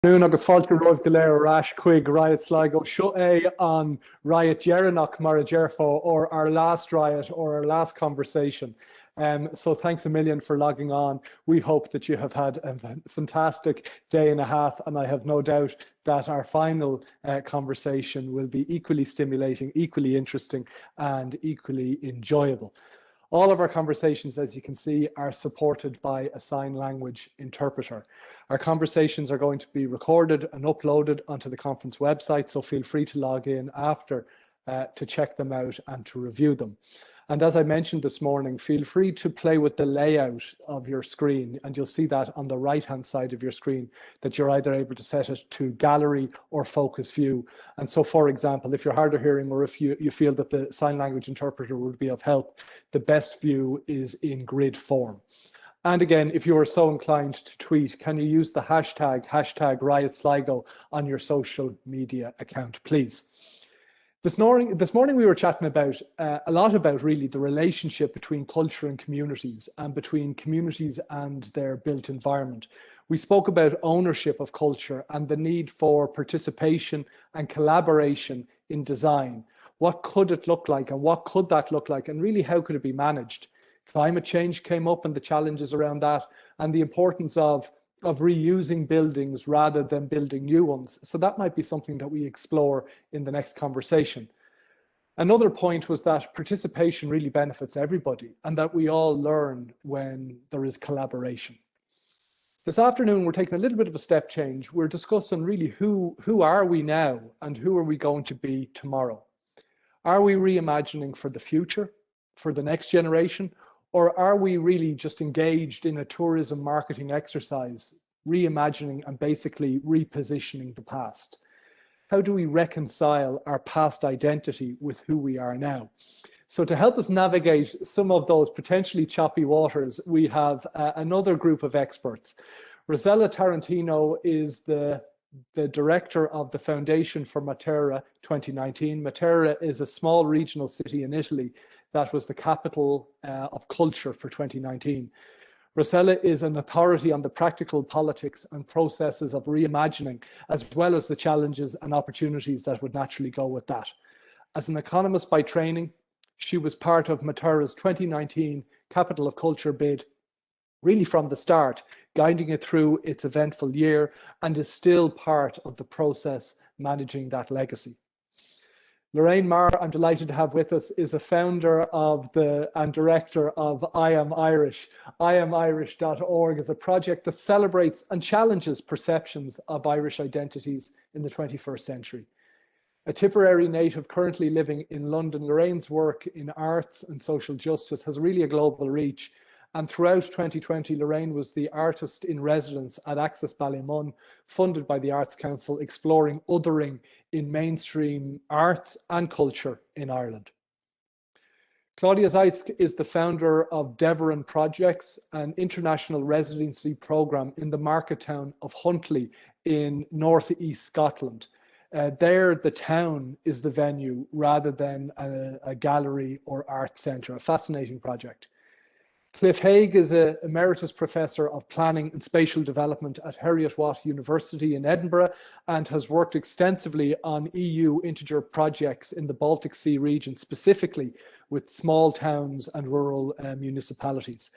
Noon agus fáilte roimh go léir arás chuig riot Sligo seo é an riot Geranach mar a Gerfo, or our last riot or our last conversation. So thanks a million for logging on. We hope that you have had a fantastic day and a half, and I have no doubt that our final conversation will be equally stimulating, equally interesting, and equally enjoyable. All of our conversations, as you can see, are supported by a sign language interpreter. Our conversations are going to be recorded and uploaded onto the conference website, so feel free to log in after to check them out and to review them. And as I mentioned this morning, feel free to play with the layout of your screen, and you'll see that on the right-hand side of your screen, that you're either able to set it to gallery or focus view. And so, for example, if you're hard of hearing, or if you feel that the sign language interpreter would be of help, the best view is in grid form. And again, if you are so inclined to tweet, can you use the hashtag #RiotSligo on your social media account, please? This morning we were chatting about a lot about really the relationship between culture and communities, and between communities and their built environment. We spoke about ownership of culture and the need for participation and collaboration in design. What could it look like, and what could that look like, and really how could it be managed? Climate change came up and the challenges around that, and the importance of reusing buildings rather than building new ones. So that might be something that we explore in the next conversation. Another point was that participation really benefits everybody, and that we all learn when there is collaboration. This afternoon, we're taking a little bit of a step change. We're discussing really who are we now and who are we going to be tomorrow? Are we reimagining for the future, for the next generation? Or are we really just engaged in a tourism marketing exercise, reimagining and basically repositioning the past? How do we reconcile our past identity with who we are now? So to help us navigate some of those potentially choppy waters, we have another group of experts. Rosella Tarantino is the director of the Foundation for Matera 2019. Matera is a small regional city in Italy that was the capital of culture for 2019. Rosella is an authority on the practical politics and processes of reimagining, as well as the challenges and opportunities that would naturally go with that. As an economist by training, she was part of Matera's 2019 Capital of Culture bid, really from the start, guiding it through its eventful year, and is still part of the process managing that legacy. Lorraine Marr, I'm delighted to have with us, is a founder and director of I Am Irish. IamIrish.org is a project that celebrates and challenges perceptions of Irish identities in the 21st century. A Tipperary native currently living in London, Lorraine's work in arts and social justice has really a global reach. And throughout 2020, Lorraine was the artist in residence at Access Ballymun, funded by the Arts Council, exploring othering in mainstream arts and culture in Ireland. Claudia Zeisk is the founder of Deveron Projects, an international residency program in the market town of Huntly in northeast Scotland. There, the town is the venue rather than a gallery or art centre, a fascinating project. Cliff Haig is an emeritus professor of planning and spatial development at Heriot-Watt University in Edinburgh, and has worked extensively on EU integer projects in the Baltic Sea region, specifically with small towns and rural municipalities.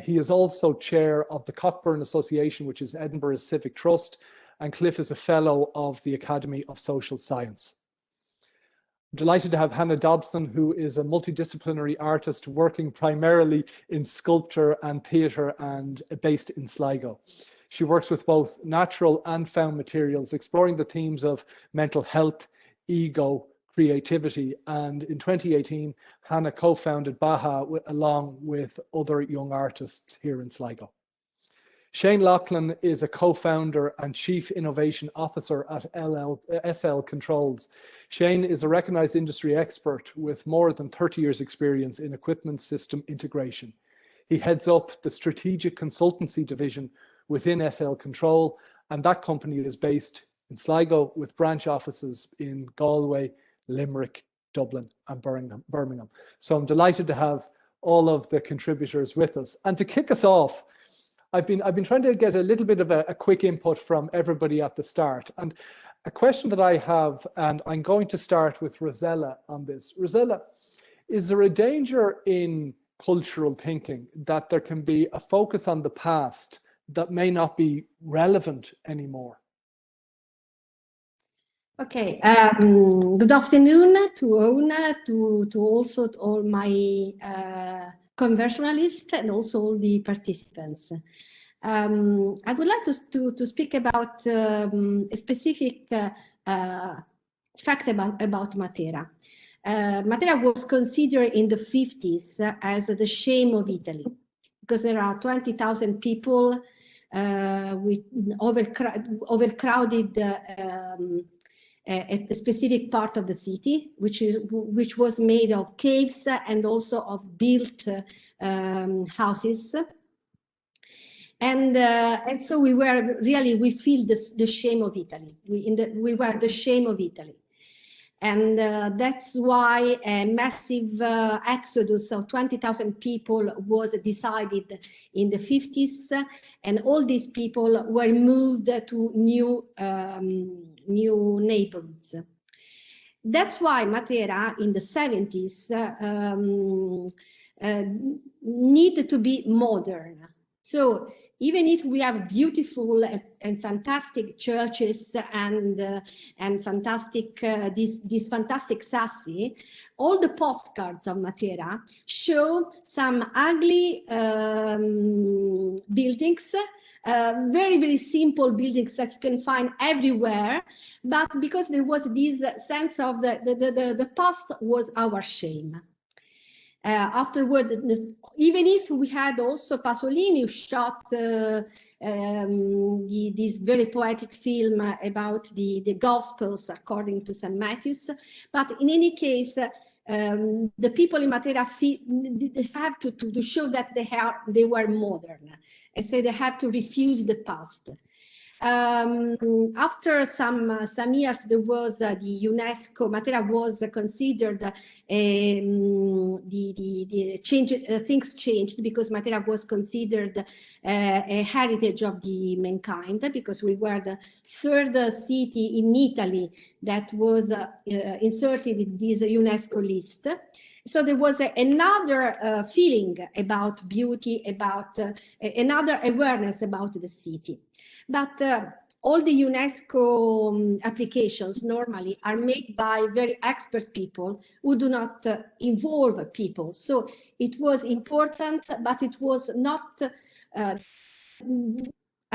He is also chair of the Cockburn Association, which is Edinburgh's civic trust, and Cliff is a fellow of the Academy of Social Science. I'm delighted to have Hannah Dobson, who is a multidisciplinary artist working primarily in sculpture and theatre, and based in Sligo. She works with both natural and found materials, exploring the themes of mental health, ego, creativity, and in 2018, Hannah co-founded Baha along with other young artists here in Sligo. Shane Loughlin is a co-founder and chief innovation officer at SL Controls. Shane is a recognized industry expert with more than 30 years experience in equipment system integration. He heads up the strategic consultancy division within SL Control, and that company is based in Sligo with branch offices in Galway, Limerick, Dublin and Birmingham. So I'm delighted to have all of the contributors with us. And to kick us off, I've been trying to get a little bit of a quick input from everybody at the start. And a question that I have, and I'm going to start with Rosella on this. Rosella, is there a danger in cultural thinking that there can be a focus on the past that may not be relevant anymore? Okay, good afternoon to also to all my conversationalists and also all the participants. I would like to speak about a specific fact about Matera. Matera was considered in the 50s as the shame of Italy, because there are 20,000 people with overcrowded a specific part of the city, which was made of caves and also of built houses. And so we feel the shame of Italy. We were the shame of Italy. And that's why a massive exodus of 20,000 people was decided in the 50s, and all these people were moved to new neighborhoods. That's why Matera in the 70s needed to be modern. So even if we have beautiful and fantastic churches and fantastic this fantastic sassy, all the postcards of Matera show some ugly buildings, very, very simple buildings that you can find everywhere, but because there was this sense of the past was our shame. Afterward, even if we had also Pasolini who shot this very poetic film about the Gospels according to St. Matthew's, but in any case, the people in Matera have to show that they were modern, and so they have to refuse the past. After some years, there was the UNESCO. Matera was considered things changed because Matera was considered a heritage of the mankind, because we were the third city in Italy that was inserted in this UNESCO list. So there was another feeling about beauty, about another awareness about the city. But all the UNESCO applications normally are made by very expert people who do not involve people. So it was important, but it was not, I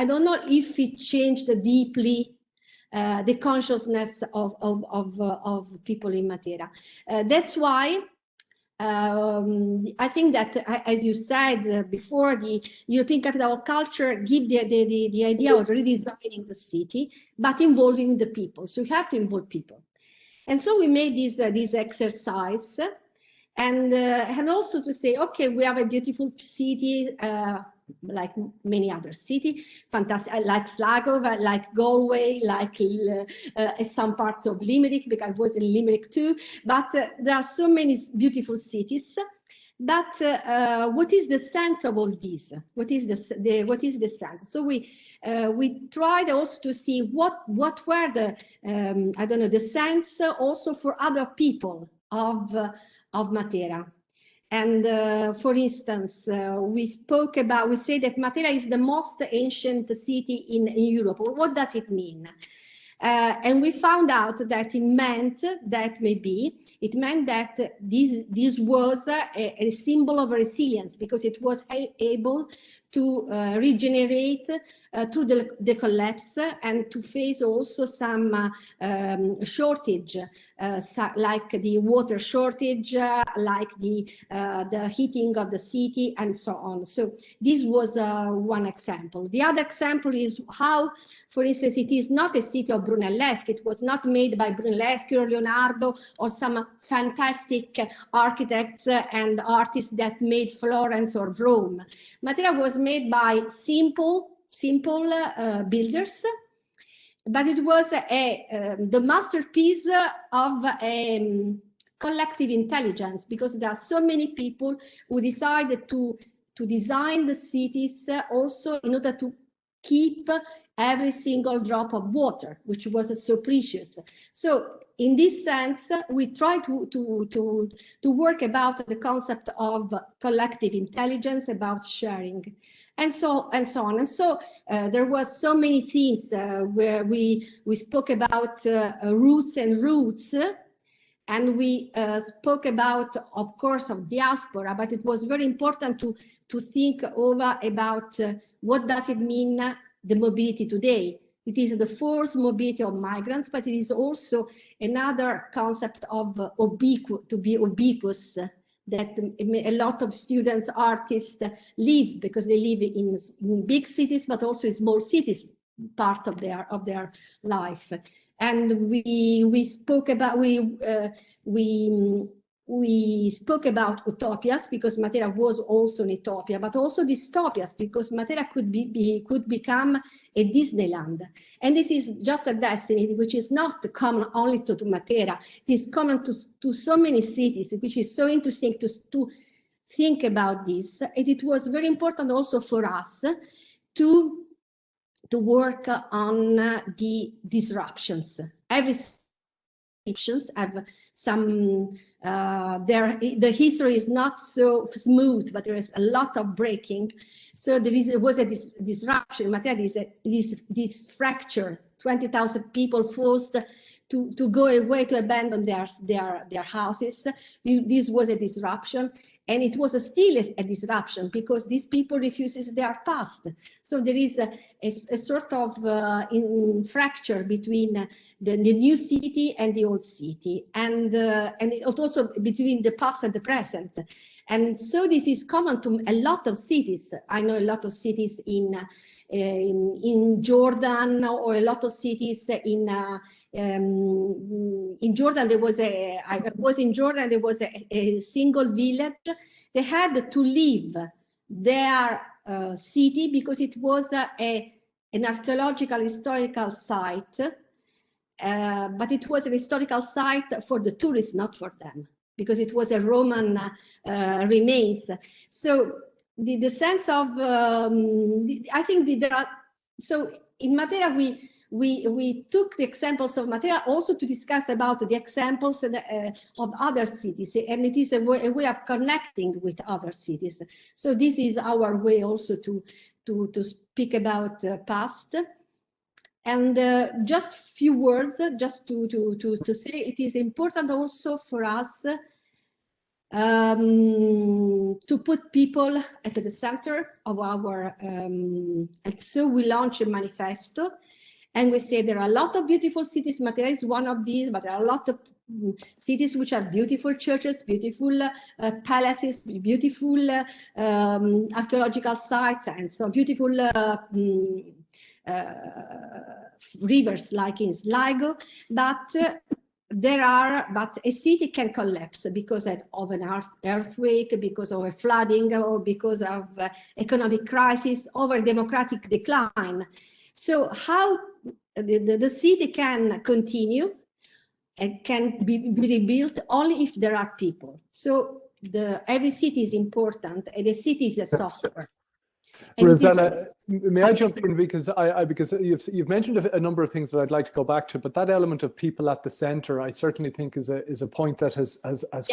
don't know if it changed deeply the consciousness of people in Matera. That's why I think that, as you said before, the European capital of culture give the idea of redesigning the city, but involving the people. So you have to involve people. And so we made this exercise, and also to say, okay, we have a beautiful city, like many other cities, fantastic, like Sligo, like Galway, like some parts of Limerick, because I was in Limerick too. But there are so many beautiful cities. But what is the sense of all this? What is the sense? So we tried also to see what were the I don't know, the sense also for other people of Matera. And for instance, we say that Matera is the most ancient city in Europe. What does it mean? And we found out that it meant that this was a symbol of resilience, because it was able to regenerate through the collapse and to face also some shortage, like the water shortage, like the heating of the city, and so on. So this was one example. The other example is how, for instance, it is not a city of Brunelleschi. It was not made by Brunelleschi or Leonardo or some fantastic architects and artists that made Florence or Rome. Matera was made by simple builders, but it was the masterpiece of collective intelligence, because there are so many people who decided to design the cities also in order to keep every single drop of water, which was so precious. So in this sense, we try to work about the concept of collective intelligence, about sharing, and so on. And so there was so many things where we spoke about roots and roots, and we spoke about, of course, of diaspora, but it was very important to think over about what does it mean, the mobility today. It is the forced mobility of migrants, but it is also another concept of to be ubiquitous, that a lot of students, artists live, because they live in big cities, but also in small cities, part of their life. And we spoke about we spoke about utopias, because Matera was also an utopia, but also dystopias, because Matera could become a Disneyland. And this is just a destiny which is not common only to Matera. It is common to so many cities, which is so interesting to think about this. And it was very important also for us to work on the disruptions. Every have some the history is not so smooth, but there is a lot of breaking. So there was a disruption. Matera is this fracture, 20,000 people forced to go away, to abandon their houses. This was a disruption, and it was still a disruption, because these people refuses their past. So there is a sort of fracture between the new city and the old city, and also between the past and the present. And so this is common to a lot of cities. I know a lot of cities in Jordan, or a lot of cities in Jordan. I was in Jordan. There was a single village. They had to leave their city because it was an archaeological historical site, but it was an historical site for the tourists, not for them, because it was a Roman remains. So the sense of I think there are, so in Matera we took the examples of Matera also to discuss about the examples of other cities, and it is a way of connecting with other cities. So this is our way also to speak about past. And just few words, just to say, it is important also for us to put people at the center of our, and so we launch a manifesto, and we say there are a lot of beautiful cities. Matera is one of these, but there are a lot of cities which are beautiful churches, beautiful palaces, beautiful archaeological sites, and so beautiful rivers like in Sligo, but a city can collapse because of an earthquake, because of a flooding, or because of economic crisis, or democratic decline. So how the city can continue and can be rebuilt only if there are people. So every city is important, and the city is a software. Rosanna, may I jump in, because because you've mentioned a number of things that I'd like to go back to, but that element of people at the center, I certainly think is a point that has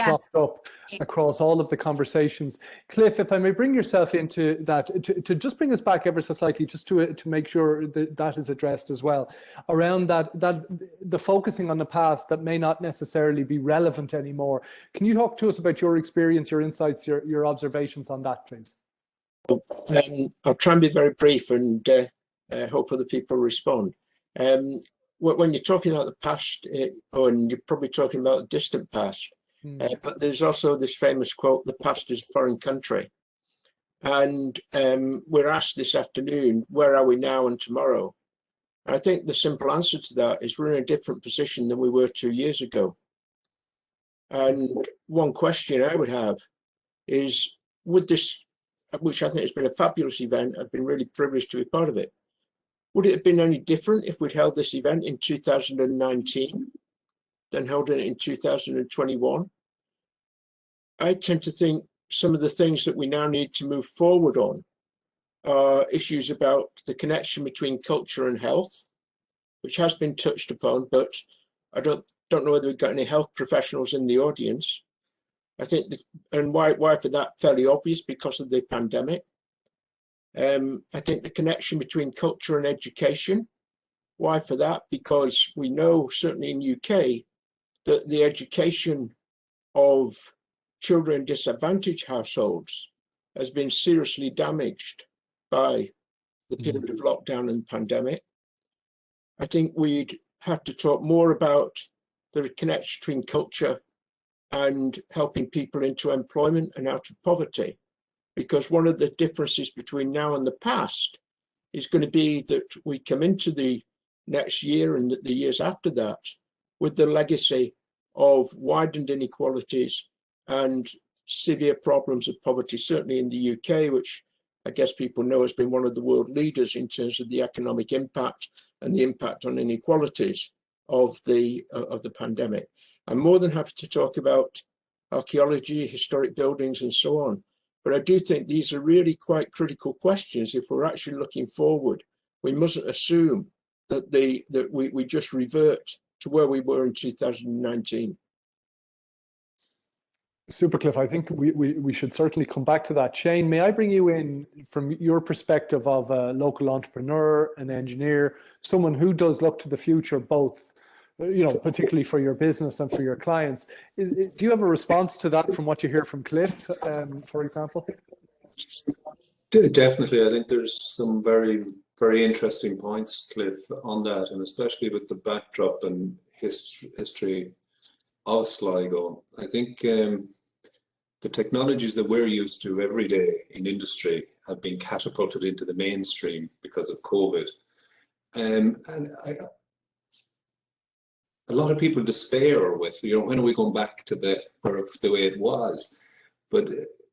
cropped up across all of the conversations. Cliff, if I may bring yourself into that, to just bring us back ever so slightly, just to make sure that is addressed as well, around that the focusing on the past that may not necessarily be relevant anymore. Can you talk to us about your experience, your insights, your observations on that, please? I'll try and be very brief and hope other people respond. When you're talking about the past, and you're probably talking about the distant past, but there's also this famous quote, "The past is a foreign country." And we're asked this afternoon, where are we now and tomorrow? I think the simple answer to that is we're in a different position than we were 2 years ago. And one question I would have is, would this, which I think has been a fabulous event, I've been really privileged to be part of it, would it have been any different if we'd held this event in 2019 than held it in 2021? I tend to think some of the things that we now need to move forward on are issues about the connection between culture and health, which has been touched upon, but I don't know whether we've got any health professionals in the audience. I think, and why for that, fairly obvious because of the pandemic. I think the connection between culture and education. Why for that? Because we know, certainly in UK, that the education of children in disadvantaged households has been seriously damaged by the period of lockdown and pandemic. I think we'd have to talk more about the connection between culture and helping people into employment and out of poverty, because one of the differences between now and the past is going to be that we come into the next year and the years after that with the legacy of widened inequalities and severe problems of poverty, certainly in the UK, which I guess people know has been one of the world leaders in terms of the economic impact and the impact on inequalities of the pandemic. I'm more than happy to talk about archaeology, historic buildings, and so on. But I do think these are really quite critical questions. If we're actually looking forward, we mustn't assume that we just revert to where we were in 2019. Super, Cliff. I think we should certainly come back to that. Shane, may I bring you in from your perspective of a local entrepreneur, an engineer, someone who does look to the future, both, you know, particularly for your business and for your clients. Do you have a response to that from what you hear from Cliff, for example? Definitely. I think there's some very, very interesting points, Cliff, on that, and especially with the backdrop and history of Sligo. I think the technologies that we're used to every day in industry have been catapulted into the mainstream because of COVID. And a lot of people despair with, you know, when are we going back to the way it was? But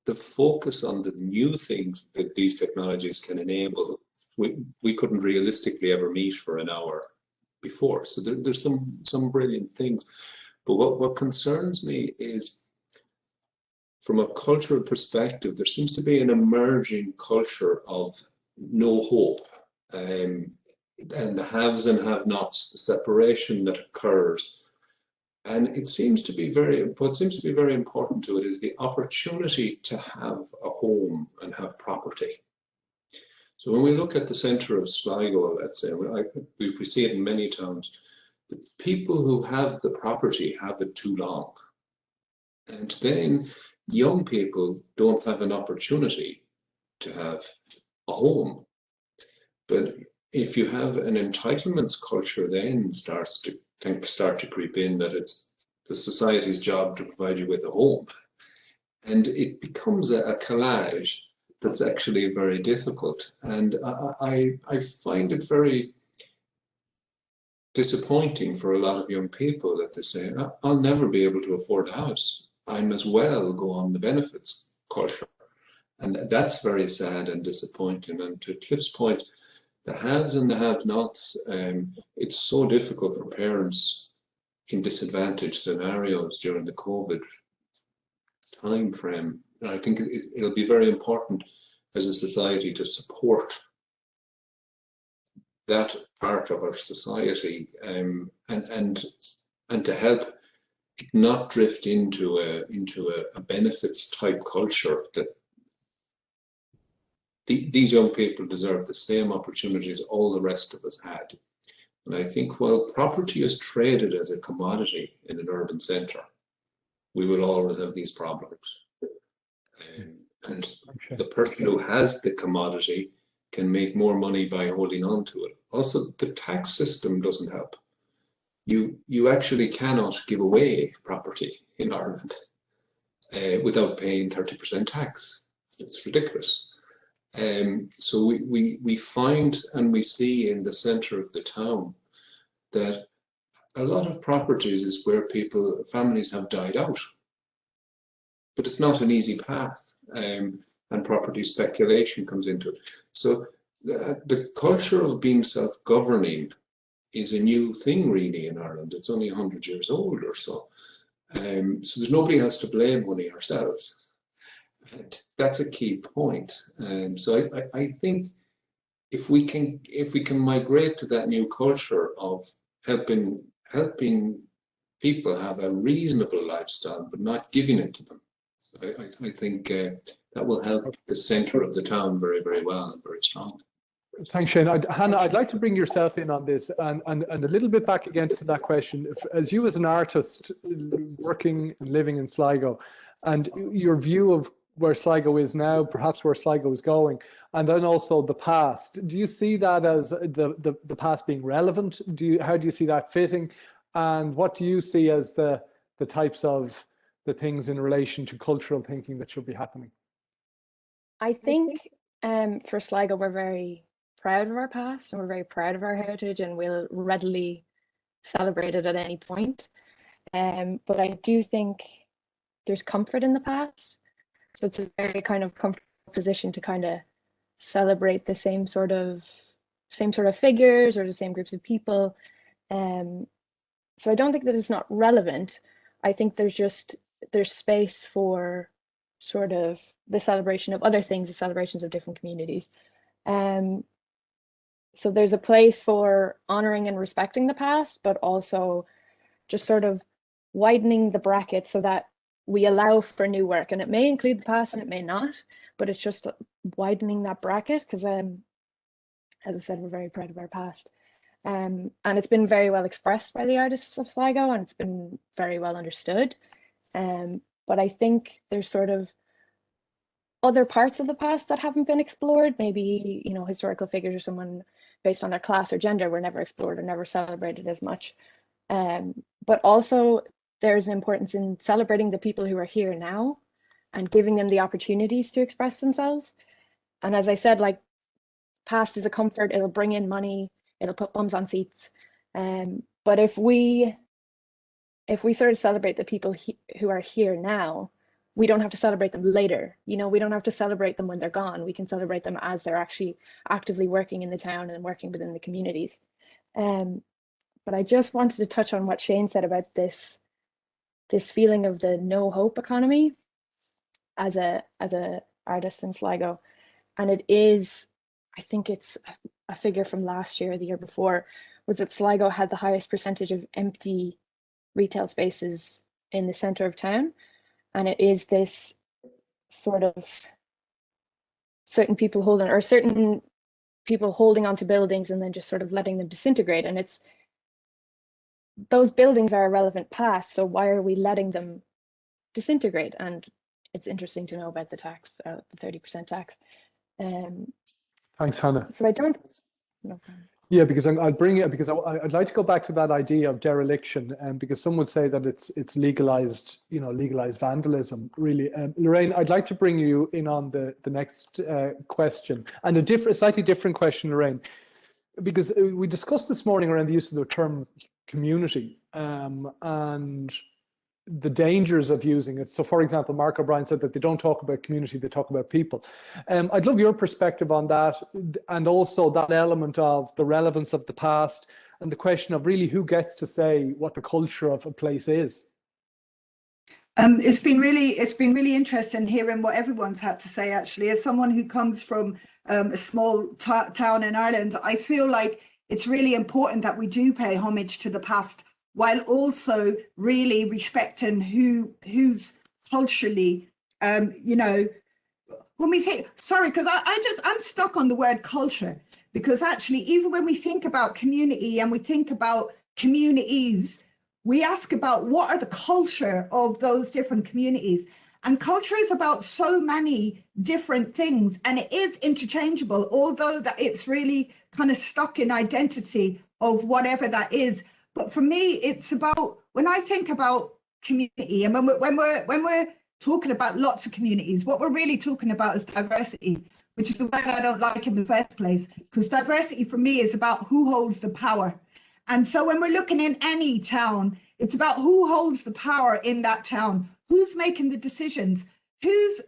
the focus on the new things that these technologies can enable, we couldn't realistically ever meet for an hour before. So there's some brilliant things. But what concerns me is, from a cultural perspective, there seems to be an emerging culture of no hope, and the haves and have-nots, the separation that occurs. And it seems to be what seems to be very important to it is the opportunity to have a home and have property. So when we look at the centre of Sligo, let's say, we see it in many towns, the people who have the property have it too long. And then young people don't have an opportunity to have a home. But if you have an entitlements culture, then can start to creep in, that it's the society's job to provide you with a home. And it becomes a collage that's actually very difficult. And I find it very disappointing for a lot of young people that they say, I'll never be able to afford a house. I as well go on the benefits culture. And that's very sad and disappointing. And to Cliff's point, the haves and the have-nots, it's so difficult for parents in disadvantaged scenarios during the COVID time frame. And I think it'll be very important as a society to support that part of our society, and to help it not drift into a benefits type culture, that these young people deserve the same opportunities all the rest of us had. And I think while property is traded as a commodity in an urban centre, we will always have these problems. And the person who has the commodity can make more money by holding on to it. Also, the tax system doesn't help. You actually cannot give away property in Ireland without paying 30% tax. It's ridiculous. So we find and we see in the centre of the town that a lot of properties is where families have died out. But it's not an easy path, and property speculation comes into it. So the culture of being self-governing is a new thing really in Ireland. It's only 100 years old or so. So there's nobody else to blame, only ourselves, That's a key point. So I think if we can migrate to that new culture of helping people have a reasonable lifestyle, but not giving it to them, I think that will help the centre of the town very, very well and very strong. Thanks, Shane. Hannah, I'd like to bring yourself in on this and a little bit back again to that question. As you as an artist working and living in Sligo, and your view of where Sligo is now, perhaps where Sligo is going, and then also the past, do you see that as the past being relevant? How do you see that fitting? And what do you see as the types of the things in relation to cultural thinking that should be happening? I think for Sligo, we're very proud of our past and we're very proud of our heritage, and we'll readily celebrate it at any point. But I do think there's comfort in the past. So it's a very kind of comfortable position to kind of celebrate the same sort of figures or the same groups of people. So I don't think that it's not relevant. I think there's space for sort of the celebration of other things, the celebrations of different communities. So there's a place for honoring and respecting the past, but also just sort of widening the bracket so that we allow for new work. And it may include the past and it may not, but it's just widening that bracket because, as I said, we're very proud of our past. And it's been very well expressed by the artists of Sligo, and it's been very well understood. But I think there's sort of other parts of the past that haven't been explored. Maybe, you know, historical figures or someone based on their class or gender were never explored or never celebrated as much. But also there's an importance in celebrating the people who are here now and giving them the opportunities to express themselves. And as I said, like, past is a comfort, it'll bring in money, it'll put bums on seats. But if we sort of celebrate the people who are here now, we don't have to celebrate them later. You know, we don't have to celebrate them when they're gone. We can celebrate them as they're actually actively working in the town and working within the communities. But I just wanted to touch on what Shane said about this feeling of the no hope economy as a artist in Sligo. And it is, I think it's a figure from last year or the year before, was that Sligo had the highest percentage of empty retail spaces in the centre of town. And it is this sort of certain people holding onto buildings and then just sort of letting them disintegrate. And it's, those buildings are a relevant past, so why are we letting them disintegrate? And it's interesting to know about the tax, the 30% tax. Thanks, Hannah. So I don't. No problem. Yeah, because I'll bring it because I'd like to go back to that idea of dereliction, because some would say that it's legalized, you know, legalized vandalism. Really, Lorraine, I'd like to bring you in on the next question, and a slightly different question, Lorraine, because we discussed this morning around the use of the term community and the dangers of using it. So, for example, Mark O'Brien said that they don't talk about community, they talk about people. I'd love your perspective on that, and also that element of the relevance of the past and the question of really who gets to say what the culture of a place is. It's been really interesting hearing what everyone's had to say. Actually, as someone who comes from a small town in Ireland, I feel like it's really important that we do pay homage to the past, while also really respecting who's culturally, you know, when we think, sorry, because I'm stuck on the word culture, because actually, even when we think about community and we think about communities, we ask about what are the culture of those different communities. And culture is about so many different things, and it is interchangeable, although that it's really kind of stuck in identity of whatever that is. But for me, it's about, when I think about community, and when we're talking about lots of communities, what we're really talking about is diversity, which is the word I don't like in the first place, because diversity for me is about who holds the power. And so when we're looking in any town, it's about who holds the power in that town, who's making the decisions, whose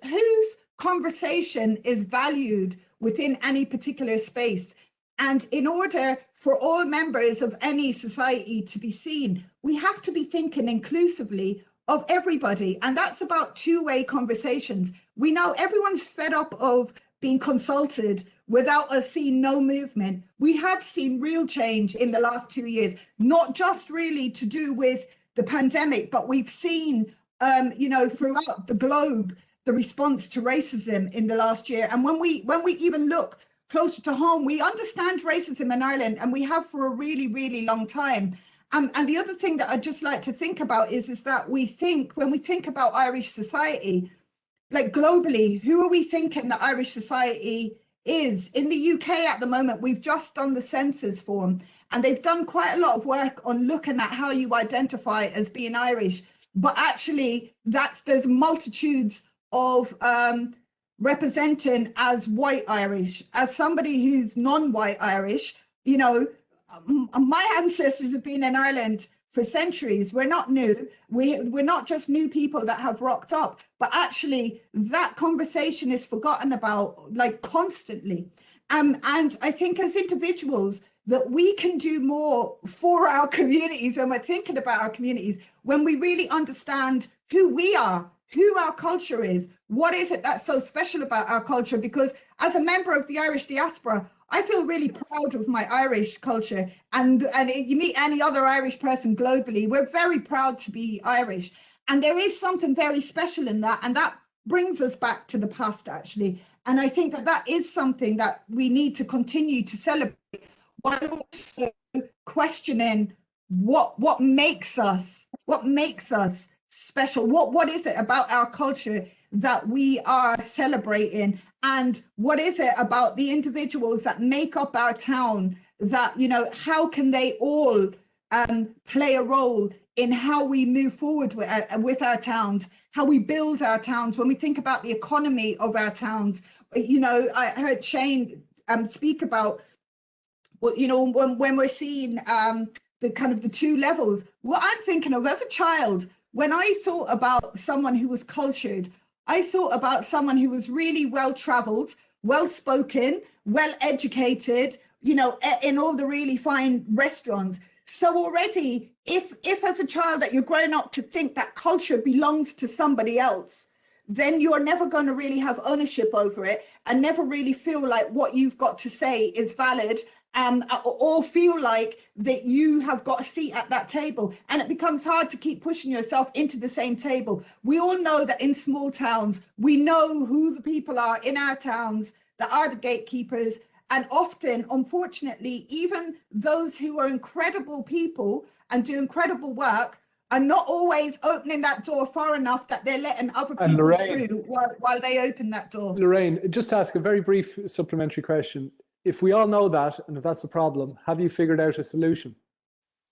conversation is valued within any particular space. And in order for all members of any society to be seen, we have to be thinking inclusively of everybody. And that's about two-way conversations. We know everyone's fed up of being consulted without us seeing no movement. We have seen real change in the last 2 years, not just really to do with the pandemic, but we've seen, you know, throughout the globe, the response to racism in the last year. And when we even look closer to home, we understand racism in Ireland, and we have for a really, really long time. And the other thing that I'd just like to think about is that when we think about Irish society, like globally, who are we thinking that Irish society is? In the UK at the moment, we've just done the census form, and they've done quite a lot of work on looking at how you identify as being Irish. But actually, there's multitudes of representing as white Irish. As somebody who's non-white Irish, you know, my ancestors have been in Ireland for centuries. We're not new. We're not just new people that have rocked up, but actually that conversation is forgotten about, like, constantly. And I think as individuals that we can do more for our communities, and we're thinking about our communities when we really understand who we are, who our culture is, what is it that's so special about our culture. Because as a member of the Irish diaspora, I feel really proud of my Irish culture, and you meet any other Irish person globally, we're very proud to be Irish. And there is something very special in that, and that brings us back to the past, actually. And I think that is something that we need to continue to celebrate, while also questioning what makes us special. What is it about our culture that we are celebrating, and what is it about the individuals that make up our town that, you know, how can they all play a role in how we move forward with our towns, how we build our towns, when we think about the economy of our towns. You know, I heard Shane speak about, well, you know, when we're seeing the kind of the two levels. What I'm thinking of as a child, when I thought about someone who was cultured, I thought about someone who was really well-traveled, well-spoken, well-educated, you know, in all the really fine restaurants. So already, if as a child that you're growing up to think that culture belongs to somebody else, then you're never going to really have ownership over it, and never really feel like what you've got to say is valid, or feel like that you have got a seat at that table. And it becomes hard to keep pushing yourself into the same table. We all know that in small towns, we know who the people are in our towns that are the gatekeepers. And often, unfortunately, even those who are incredible people and do incredible work are not always opening that door far enough that they're letting other people through while they open that door. Lorraine, just to ask a very brief supplementary question. If we all know that, and if that's a problem, have you figured out a solution?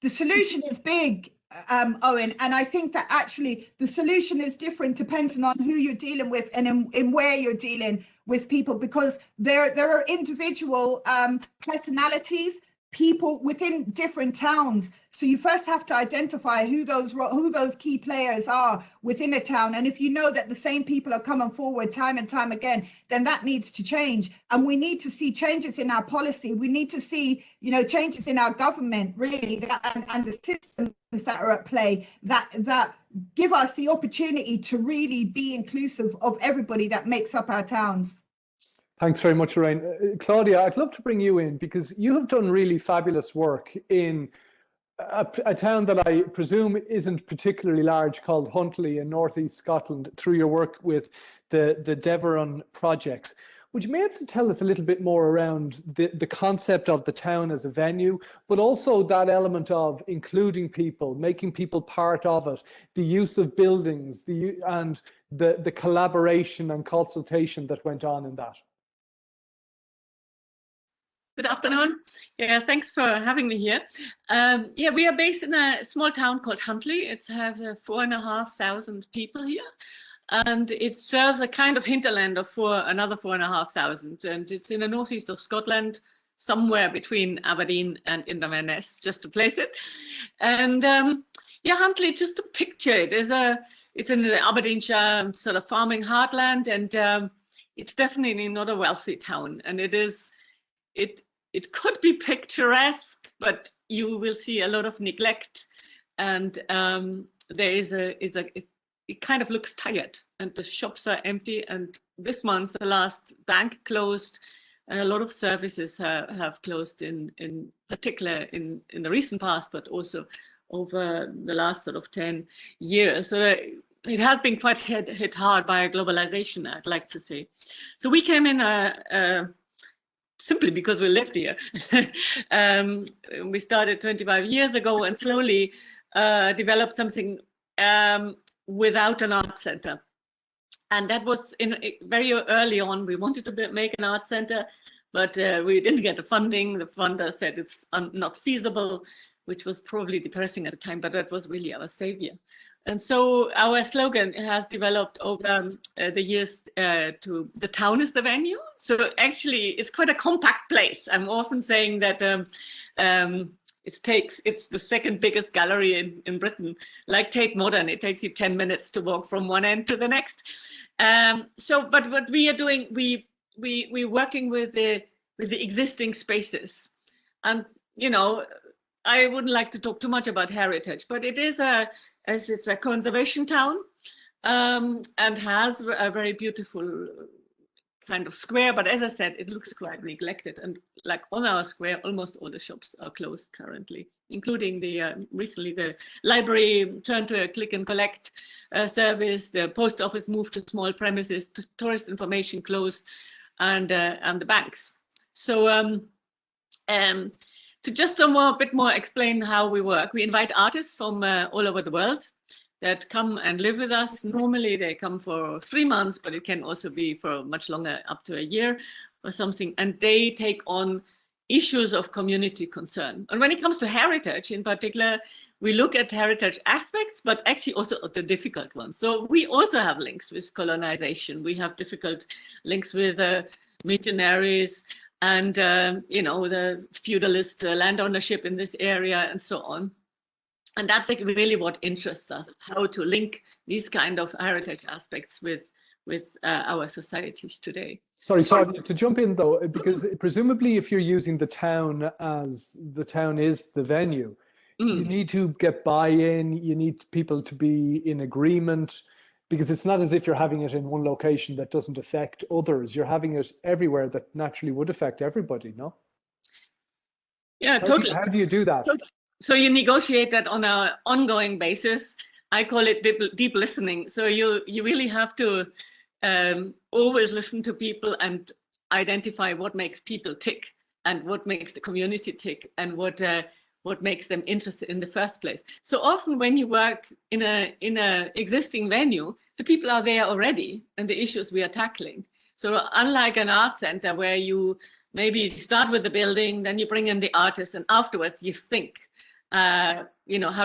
The solution is big, Owen, and I think that actually the solution is different depending on who you're dealing with and in where you're dealing with people, because there are individual personalities, people within different towns. So you first have to identify who those key players are within a town. And if you know that the same people are coming forward time and time again, then that needs to change. And we need to see changes in our policy. We need to see, you know, changes in our government, really, and the systems that are at play that give us the opportunity to really be inclusive of everybody that makes up our towns. Thanks very much, Lorraine. Claudia, I'd love to bring you in, because you have done really fabulous work in a town that I presume isn't particularly large, called Huntly in northeast Scotland, through your work with the Deveron projects. Would you be able to tell us a little bit more around the concept of the town as a venue, but also that element of including people, making people part of it, the use of buildings, and the collaboration and consultation that went on in that? Good afternoon. Yeah, thanks for having me here. Yeah, we are based in a small town called Huntly. It's have 4,500 people here, and it serves a kind of hinterland of another 4,500. And it's in the northeast of Scotland, somewhere between Aberdeen and Inverness, just to place it. And yeah, Huntly, just to picture it, it's in the Aberdeenshire sort of farming heartland, and it's definitely not a wealthy town. And it could be picturesque, but you will see a lot of neglect and there is it kind of looks tired, and the shops are empty. And this month, the last bank closed, and a lot of services have closed in particular in the recent past, but also over the last sort of 10 years. So it has been quite hit hard by globalization, I'd like to say. So we came in simply because we lived here. We started 25 years ago and slowly developed something without an art center. And that was very early on. We wanted to make an art center, but we didn't get the funding. The funder said it's not feasible, which was probably depressing at the time, but that was really our savior. And so our slogan has developed over the years to "the town is the venue." So actually, it's quite a compact place. I'm often saying that it's the second biggest gallery in Britain, like Tate Modern. It takes you 10 minutes to walk from one end to the next. But what we are doing, we're working with the existing spaces, and I wouldn't like to talk too much about heritage, but it's a conservation town, and has a very beautiful kind of square. But as I said, it looks quite neglected. And like on our square, almost all the shops are closed currently, including recently the library turned to a click and collect service. The post office moved to small premises. Tourist information closed, and the banks. So to just a bit more explain how we work, we invite artists from all over the world that come and live with us. Normally they come for 3 months, but it can also be for much longer, up to a year or something. And they take on issues of community concern. And when it comes to heritage in particular, we look at heritage aspects, but actually also the difficult ones. So we also have links with colonization. We have difficult links with missionaries, and the feudalist land ownership in this area, and so on. And that's like really what interests us, how to link these kind of heritage aspects with our societies today. Sorry, Claudia, to jump in though, because presumably if you're using the town as the town is the venue, you need to get buy-in, you need people to be in agreement, because it's not as if you're having it in one location that doesn't affect others. You're having it everywhere that naturally would affect everybody, no? Yeah, totally. How do you do that? So you negotiate that on an ongoing basis. I call it deep listening. So you really have to always listen to people and identify what makes people tick, and what makes the community tick, and what makes them interested in the first place. So often when you work in a existing venue, the people are there already and the issues we are tackling. So unlike an art center where you maybe start with the building, then you bring in the artist, and afterwards you think, how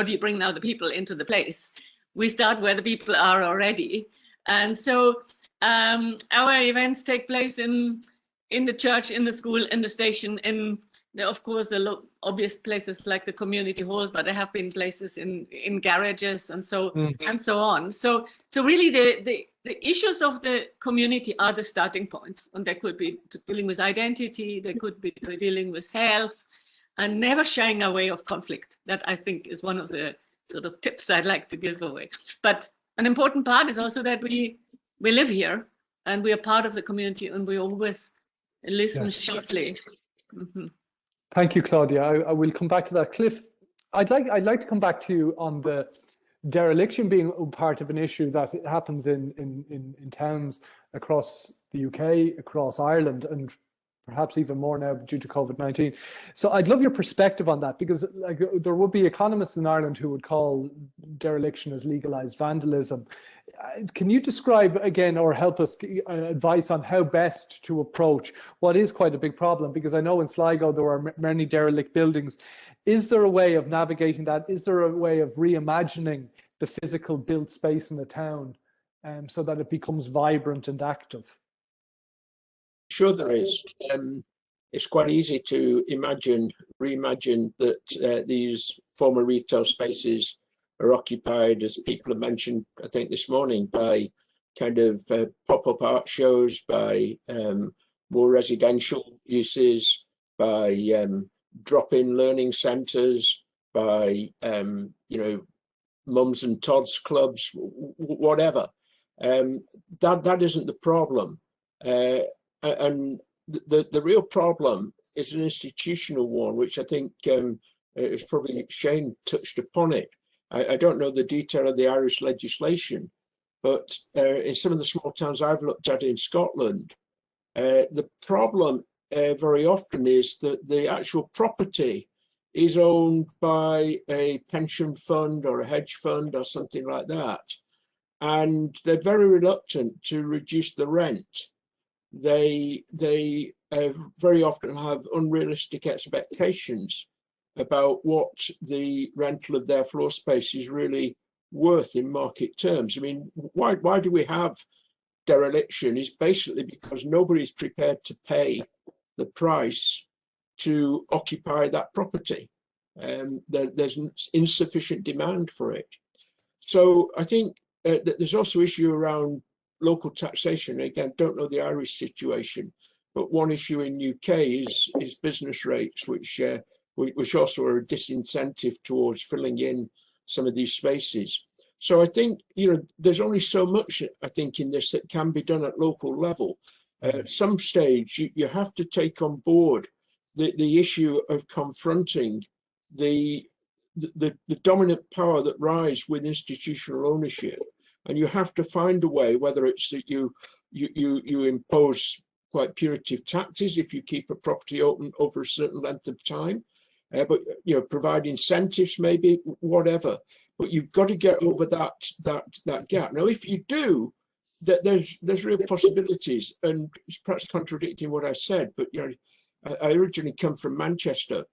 do you bring now the people into the place? We start where the people are already. And so our events take place in the church, in the school, in the station, of course, the obvious places like the community halls, but there have been places in garages and so on. So really the issues of the community are the starting points, and they could be dealing with identity, they could be dealing with health, and never shying away of conflict. That I think is one of the sort of tips I'd like to give away. But an important part is also that we live here and we are part of the community, and we always listen sharply. Thank you, Claudia. I will come back to that. Cliff, I'd like to come back to you on the dereliction being part of an issue that happens in towns across the UK, across Ireland, and perhaps even more now due to COVID-19. So I'd love your perspective on that, because there would be economists in Ireland who would call dereliction as legalized vandalism. Can you describe again, or help us advice on how best to approach what is quite a big problem? Because I know in Sligo there are many derelict buildings. Is there a way of navigating that? Is there a way of reimagining the physical built space in the town so that it becomes vibrant and active? Sure, there is. It's quite easy to reimagine that these former retail spaces are occupied, as people have mentioned, I think this morning, by kind of pop-up art shows, by more residential uses, by drop-in learning centres, by mums and tots clubs, whatever. That isn't the problem. And the real problem is an institutional one, which I think is probably Shane touched upon it. I don't know the detail of the Irish legislation, but in some of the small towns I've looked at in Scotland, the problem very often is that the actual property is owned by a pension fund or a hedge fund or something like that. And they're very reluctant to reduce the rent. They very often have unrealistic expectations about what the rental of their floor space is really worth in market terms. I mean, why do we have dereliction? Is basically because nobody's prepared to pay the price to occupy that property. There's insufficient demand for it. So I think that there's also issue around local taxation. Again, don't know the Irish situation, but one issue in UK is business rates, which also are a disincentive towards filling in some of these spaces. So I think, you know, there's only so much, I think, in this that can be done at local level. At some stage, you have to take on board the issue of confronting the dominant power that rises with institutional ownership. And you have to find a way, whether it's that you impose quite punitive taxes if you keep a property open over a certain length of time, but you know, provide incentives, maybe, whatever. But you've got to get over that gap. Now, if you do, that there's real possibilities, and it's perhaps contradicting what I said, but you know, I originally come from Manchester,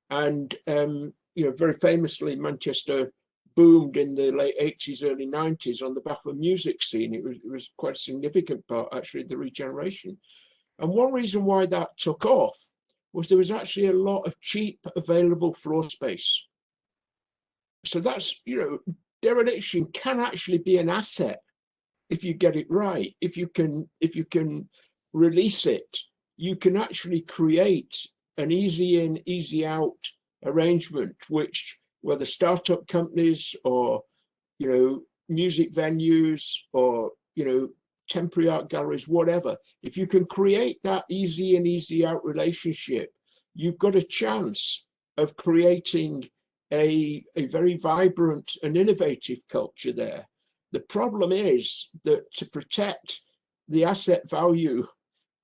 and you know, very famously, Manchester boomed in the late 80s, early 90s on the back of a music scene. It was quite a significant part, actually, of the regeneration. And one reason why that took off was there was actually a lot of cheap available floor space. So that's, you know, dereliction can actually be an asset if you get it right. If you can release it, you can actually create an easy in, easy out arrangement, which, whether startup companies or, you know, music venues or, you know, temporary art galleries, whatever, if you can create that easy in, easy out relationship, you've got a chance of creating a very vibrant and innovative culture there. The problem is that to protect the asset value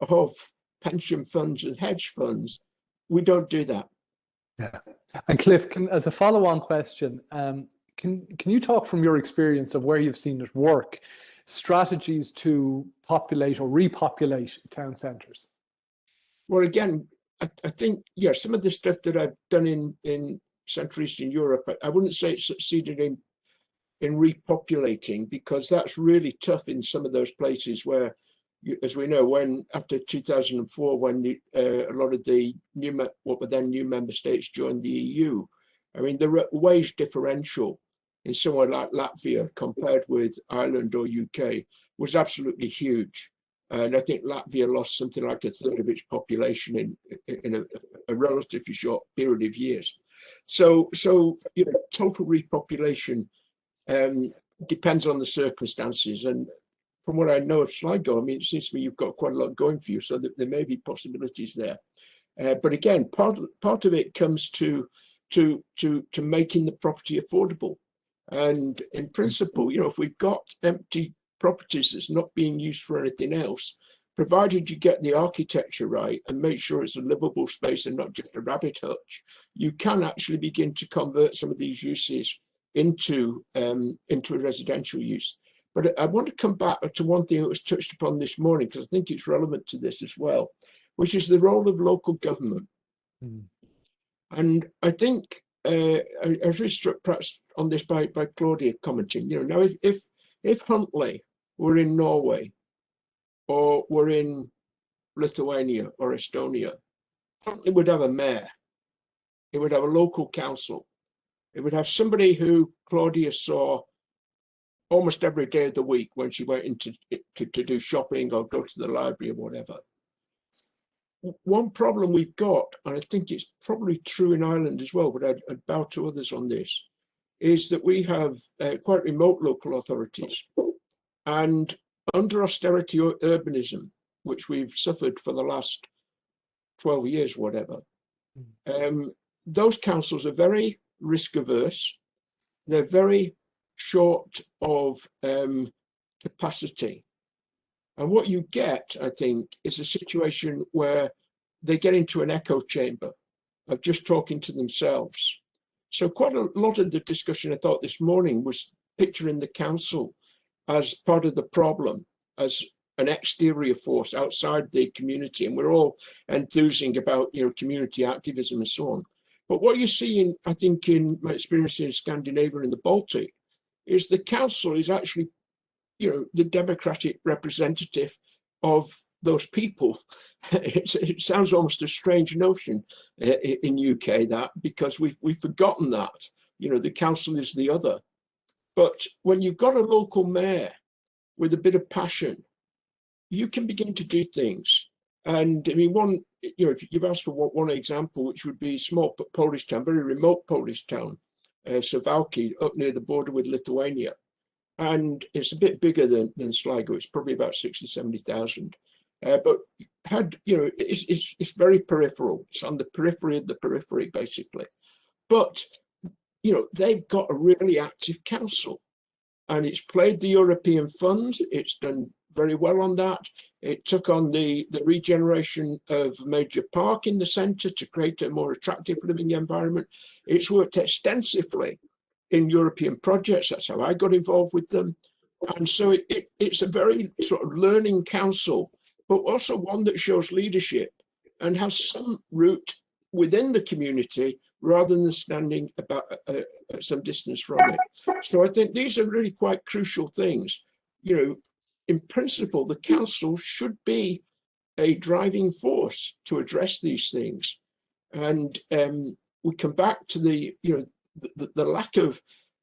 of pension funds and hedge funds, we don't do that. Yeah. And Cliff, as a follow-on question, can you talk from your experience of where you've seen it work, strategies to populate or repopulate town centres? Well, again, I think, yeah, some of the stuff that I've done in Central Eastern Europe, I wouldn't say it succeeded in repopulating, because that's really tough in some of those places where, as we know, when after 2004, when a lot of the what were then new member states joined the EU, I mean, the wage differential in somewhere like Latvia compared with Ireland or UK was absolutely huge. And I think Latvia lost something like a third of its population in a relatively short period of years. So you know, total repopulation depends on the circumstances. And from what I know of Sligo, I mean, it seems to me you've got quite a lot going for you, so that there may be possibilities there. But again, part of it comes to making the property affordable. And in principle, you know, if we've got empty properties that's not being used for anything else, provided you get the architecture right and make sure it's a livable space and not just a rabbit hutch, you can actually begin to convert some of these uses into a residential use. But I want to come back to one thing that was touched upon this morning, because I think it's relevant to this as well, which is the role of local government. And I think I was really struck perhaps on this by Claudia commenting, you know, now if Huntly were in Norway or were in Lithuania or Estonia, Huntly would have a mayor, it would have a local council, it would have somebody who Claudia saw almost every day of the week when she went into to do shopping or go to the library or whatever. One problem we've got, and I think it's probably true in Ireland as well, but I'd bow to others on this, is that we have quite remote local authorities, and under austerity or urbanism, which we've suffered for the last 12 years, whatever, those councils are very risk averse. They're very short of capacity. And what you get, I think, is a situation where they get into an echo chamber of just talking to themselves. So quite a lot of the discussion I thought this morning was picturing the council as part of the problem, as an exterior force outside the community, and we're all enthusing about, you know, community activism and so on. But what you see in, I think, in my experience in Scandinavia and the Baltic, is the council is actually, you know, the democratic representative of those people. It sounds almost a strange notion in UK, that, because we've forgotten that, you know, the council is the other. But when you've got a local mayor with a bit of passion, you can begin to do things. And I mean, one, you know, if you've asked for one example, which would be small Polish town, very remote Polish town, Suwałki, up near the border with Lithuania. And it's a bit bigger than Sligo. It's probably about 60, 70,000. But had, you know, it's very peripheral. It's on the periphery of the periphery, basically. But, you know, they've got a really active council, and it's played the European funds. It's done very well on that. It took on the regeneration of a major park in the centre to create a more attractive living environment. It's worked extensively in European projects. That's how I got involved with them. And so it's a very sort of learning council, but also one that shows leadership and has some root within the community rather than standing about some distance from it. So I think these are really quite crucial things. You know, in principle, the council should be a driving force to address these things. And we come back to the, you know, the lack of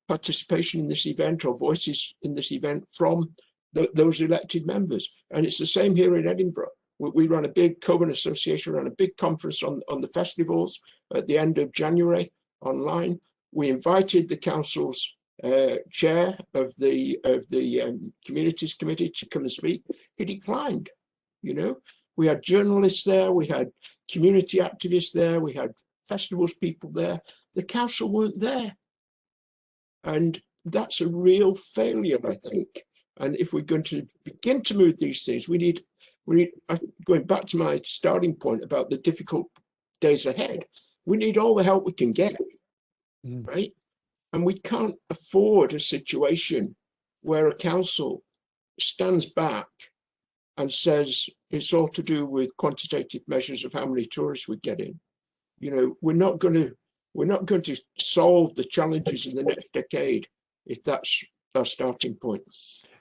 participation in this event, or voices in this event from those elected members. And it's the same here in Edinburgh. We ran a big, Coburn Association ran a big conference on the festivals at the end of January online. We invited the council's chair of the communities committee to come and speak. He declined. You know, we had journalists there, we had community activists there, we had festivals people there. The council weren't there, and that's a real failure, I think. And if we're going to begin to move these things, we need, going back to my starting point about the difficult days ahead, we need all the help we can get, right? And we can't afford a situation where a council stands back and says it's all to do with quantitative measures of how many tourists we get in. You know, we're not going to solve the challenges in the next decade if that's our starting point.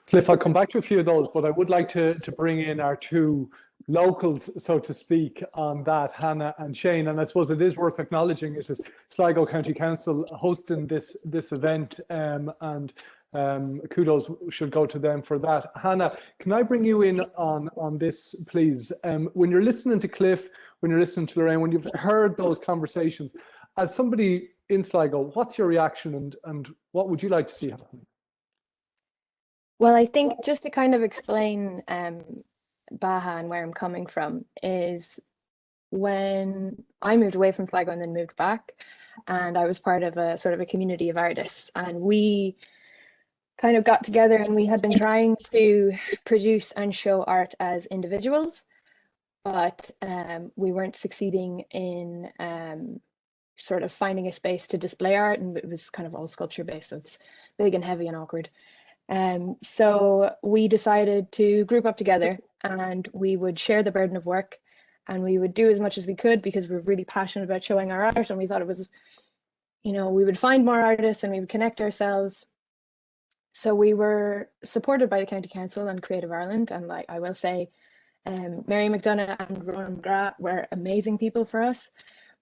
Cliff, I'll come back to a few of those, but I would like to bring in our two locals, so to speak, on that, Hannah and Shane. And I suppose it is worth acknowledging it is Sligo County Council hosting this event, and kudos should go to them for that. Hannah, can I bring you in on this, please? When you're listening to Cliff, when you're listening to Lorraine, when you've heard those conversations, as somebody in Sligo, what's your reaction, and what would you like to see happen? Well, I think just to kind of explain Baha and where I'm coming from is when I moved away from Sligo and then moved back, and I was part of a sort of a community of artists, and we kind of got together and we had been trying to produce and show art as individuals, but we weren't succeeding in sort of finding a space to display art, and it was kind of all sculpture based, so it's big and heavy and awkward. So we decided to group up together and we would share the burden of work, and we would do as much as we could because we're really passionate about showing our art, and we thought it was, you know, we would find more artists and we would connect ourselves. So we were supported by the County Council and Creative Ireland, and like I will say, Mary McDonough and Ronan McGrath were amazing people for us.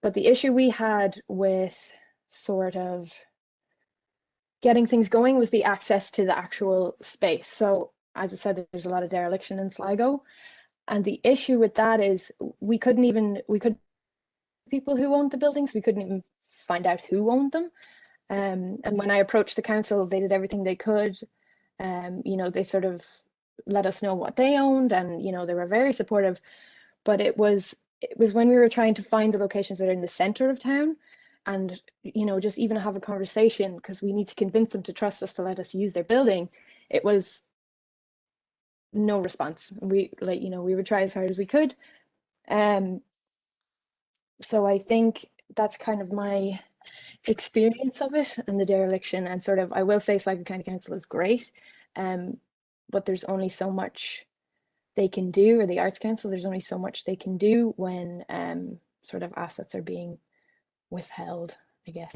But the issue we had with sort of getting things going was the access to the actual space. So as I said, there's a lot of dereliction in Sligo, and the issue with that is we could people who owned the buildings, we couldn't even find out who owned them, And when I approached the council, they did everything they could. You know, they sort of let us know what they owned, and you know, they were very supportive. But it was when we were trying to find the locations that are in the center of town, and you know, just even have a conversation, because we need to convince them to trust us to let us use their building. It was no response. We would try as hard as we could. So I think that's kind of my experience of it and the dereliction. And sort of, I will say Sligo County Council is great, but there's only so much they can do, or the Arts Council, there's only so much they can do when sort of assets are being withheld, I guess.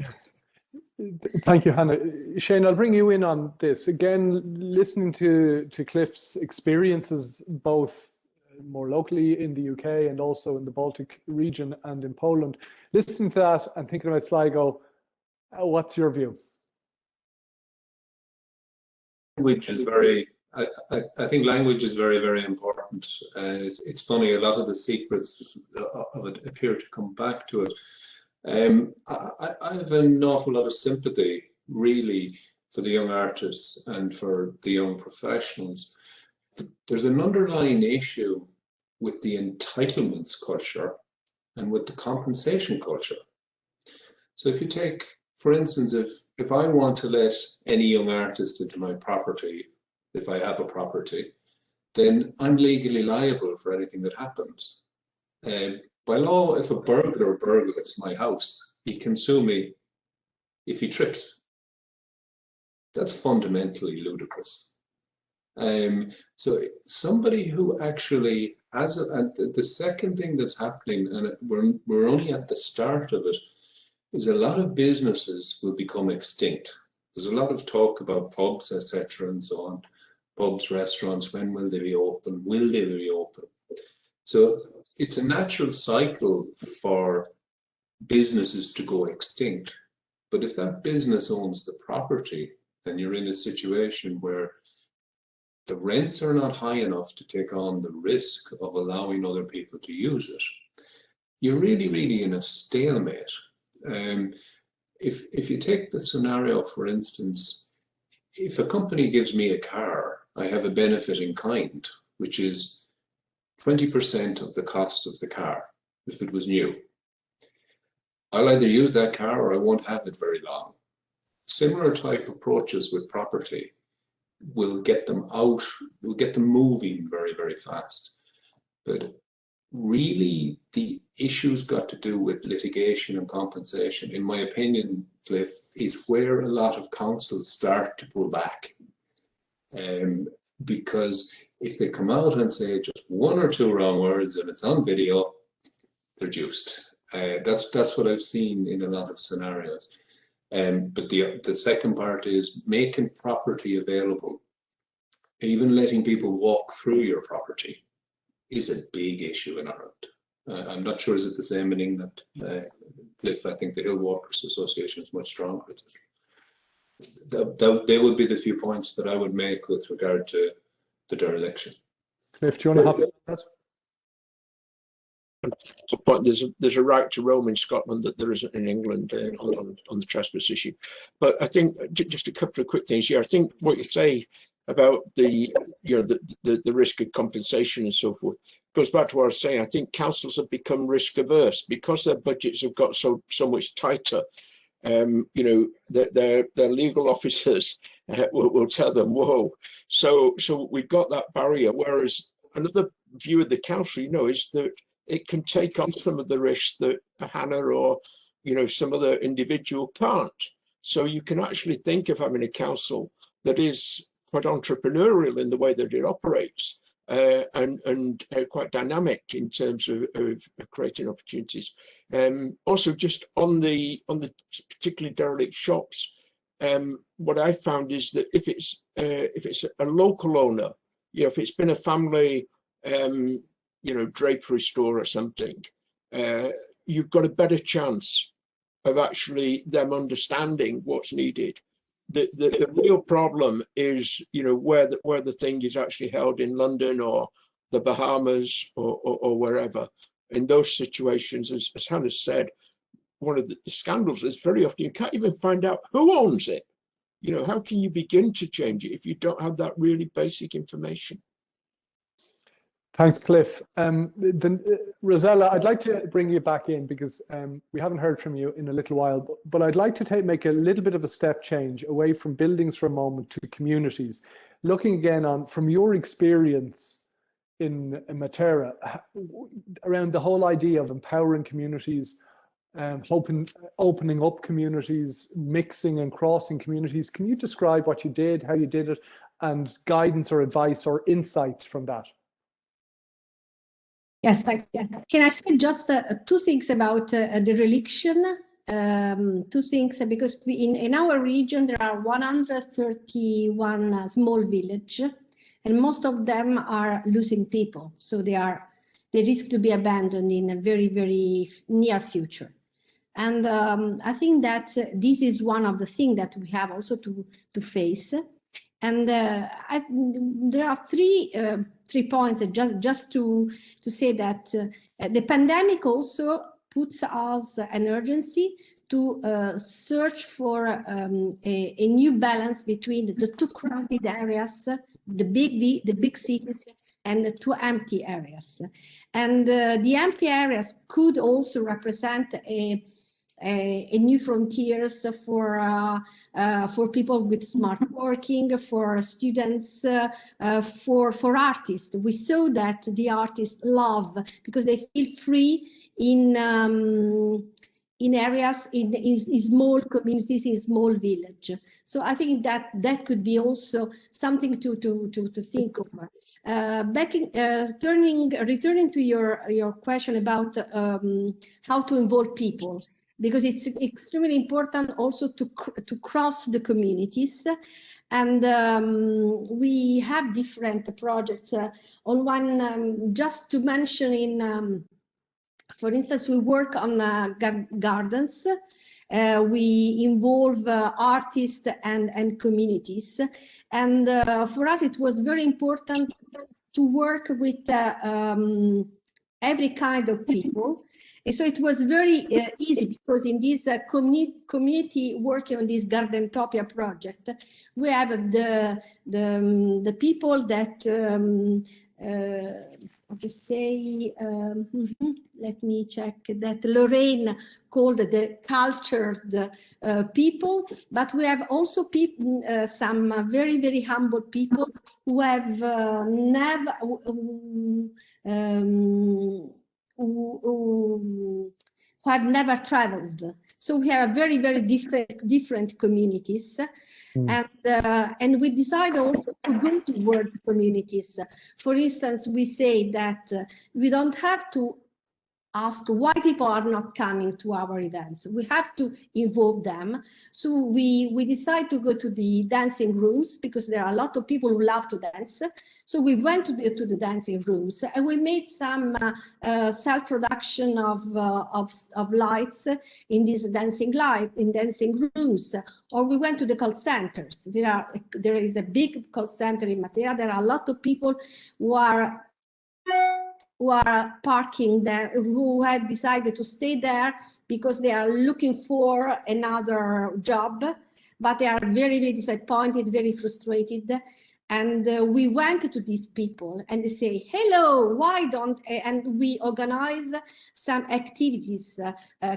Thank you, Hannah. Shane, I'll bring you in on this. Again, listening to Cliff's experiences, both more locally in the UK and also in the Baltic region and in Poland, listening to that and thinking about Sligo, what's your view? Language is I think language is very, very important. It's funny, a lot of the secrets of it appear to come back to it. I have an awful lot of sympathy, really, for the young artists and for the young professionals. There's an underlying issue with the entitlements culture and with the compensation culture. So if you take, for instance, if I want to let any young artist into my property, if I have a property, then I'm legally liable for anything that happens. By law, if a burglar burglaries my house, he can sue me if he trips. That's fundamentally ludicrous. So somebody who actually has, and the second thing that's happening, and we're only at the start of it, is a lot of businesses will become extinct. There's a lot of talk about pubs, etc., and so on. Pubs, restaurants, when will they be open? Will they reopen? So it's a natural cycle for businesses to go extinct. But if that business owns the property, then you're in a situation where the rents are not high enough to take on the risk of allowing other people to use it. You're really, really in a stalemate. If you take the scenario, for instance, if a company gives me a car, I have a benefit in kind, which is 20% of the cost of the car if it was new. I'll either use that car or I won't have it very long. Similar type approaches with property will get them out, will get them moving very, very fast. But really, the issue's got to do with litigation and compensation. In my opinion, Cliff, is where a lot of councils start to pull back. Because if they come out and say just one or two wrong words and it's on video, they're juiced. That's what I've seen in a lot of scenarios. But the second part is making property available. Even letting people walk through your property is a big issue in Ireland. I'm not sure is it the same in England. Cliff, I think the Hill Walkers Association is much stronger. They would be the few points that I would make with regard to the dereliction. Cliff, do you want to hop in on that? There's a right to roam in Scotland that there isn't in England on the trespass issue. But I think just a couple of quick things here. I think what you say about the risk of compensation and so forth goes back to what I was saying. I think councils have become risk averse because their budgets have got so much tighter. Their legal officers will tell them, whoa. So we've got that barrier. Whereas another view of the council, is that it can take on some of the risks that Hannah or some other individual can't. So you can actually think of having a council that is quite entrepreneurial in the way that it operates, and quite dynamic in terms of creating opportunities. Also, just on the particularly derelict shops, what I found is that if it's a local owner, if it's been a family, drapery store or something, you've got a better chance of actually them understanding what's needed. The real problem is, where the thing is actually held in London or the Bahamas or wherever. In those situations, as Hannah said, one of the scandals is very often you can't even find out who owns it. You know, how can you begin to change it if you don't have that really basic information? Thanks, Cliff. Rosella, I'd like to bring you back in because we haven't heard from you in a little while, but I'd like to make a little bit of a step change away from buildings for a moment to communities. Looking again on, from your experience in Matera, around the whole idea of empowering communities, opening up communities, mixing and crossing communities. Can you describe what you did, how you did it, and guidance or advice or insights from that? Yes, thank you. Can I say just two things about the religion? Two things, because in our region there are 131 small villages, and most of them are losing people. So they risk to be abandoned in a very, very near future. And I think that this is one of the things that we have also to face. And there are three points just to say that the pandemic also puts us an urgency to search for a new balance between the two crowded areas, the big cities, and the two empty areas. And the empty areas could also represent a new frontiers for people with smart working, for students, for artists. We saw that the artists love because they feel free in areas, in small communities, in small village. So I think that could be also something to think over. Returning to your question about how to involve people, because it's extremely important also to cross the communities. And we have different projects. On one, just to mention, for instance, we work on gardens. We involve artists and communities. And for us, it was very important to work with every kind of people. And so it was very easy because in this community working on this Gardentopia project, we have the people that let me check that Lorraine called the cultured people, but we have also people, some very, very humble people who have never who have never traveled. So we have very, very different communities. And we decide also to go towards communities. For instance, we say that we don't have to ask why people are not coming to our events. We have to involve them. So we decide to go to the dancing rooms because there are a lot of people who love to dance. So we went to the dancing rooms and we made some self-production of lights in these dancing rooms. Or we went to the call centers. There is a big call center in Matera. There are a lot of people who are parking there, who had decided to stay there because they are looking for another job, but they are very, very disappointed, very frustrated. And we went to these people and they say, hello, why don't, and we organize some activities,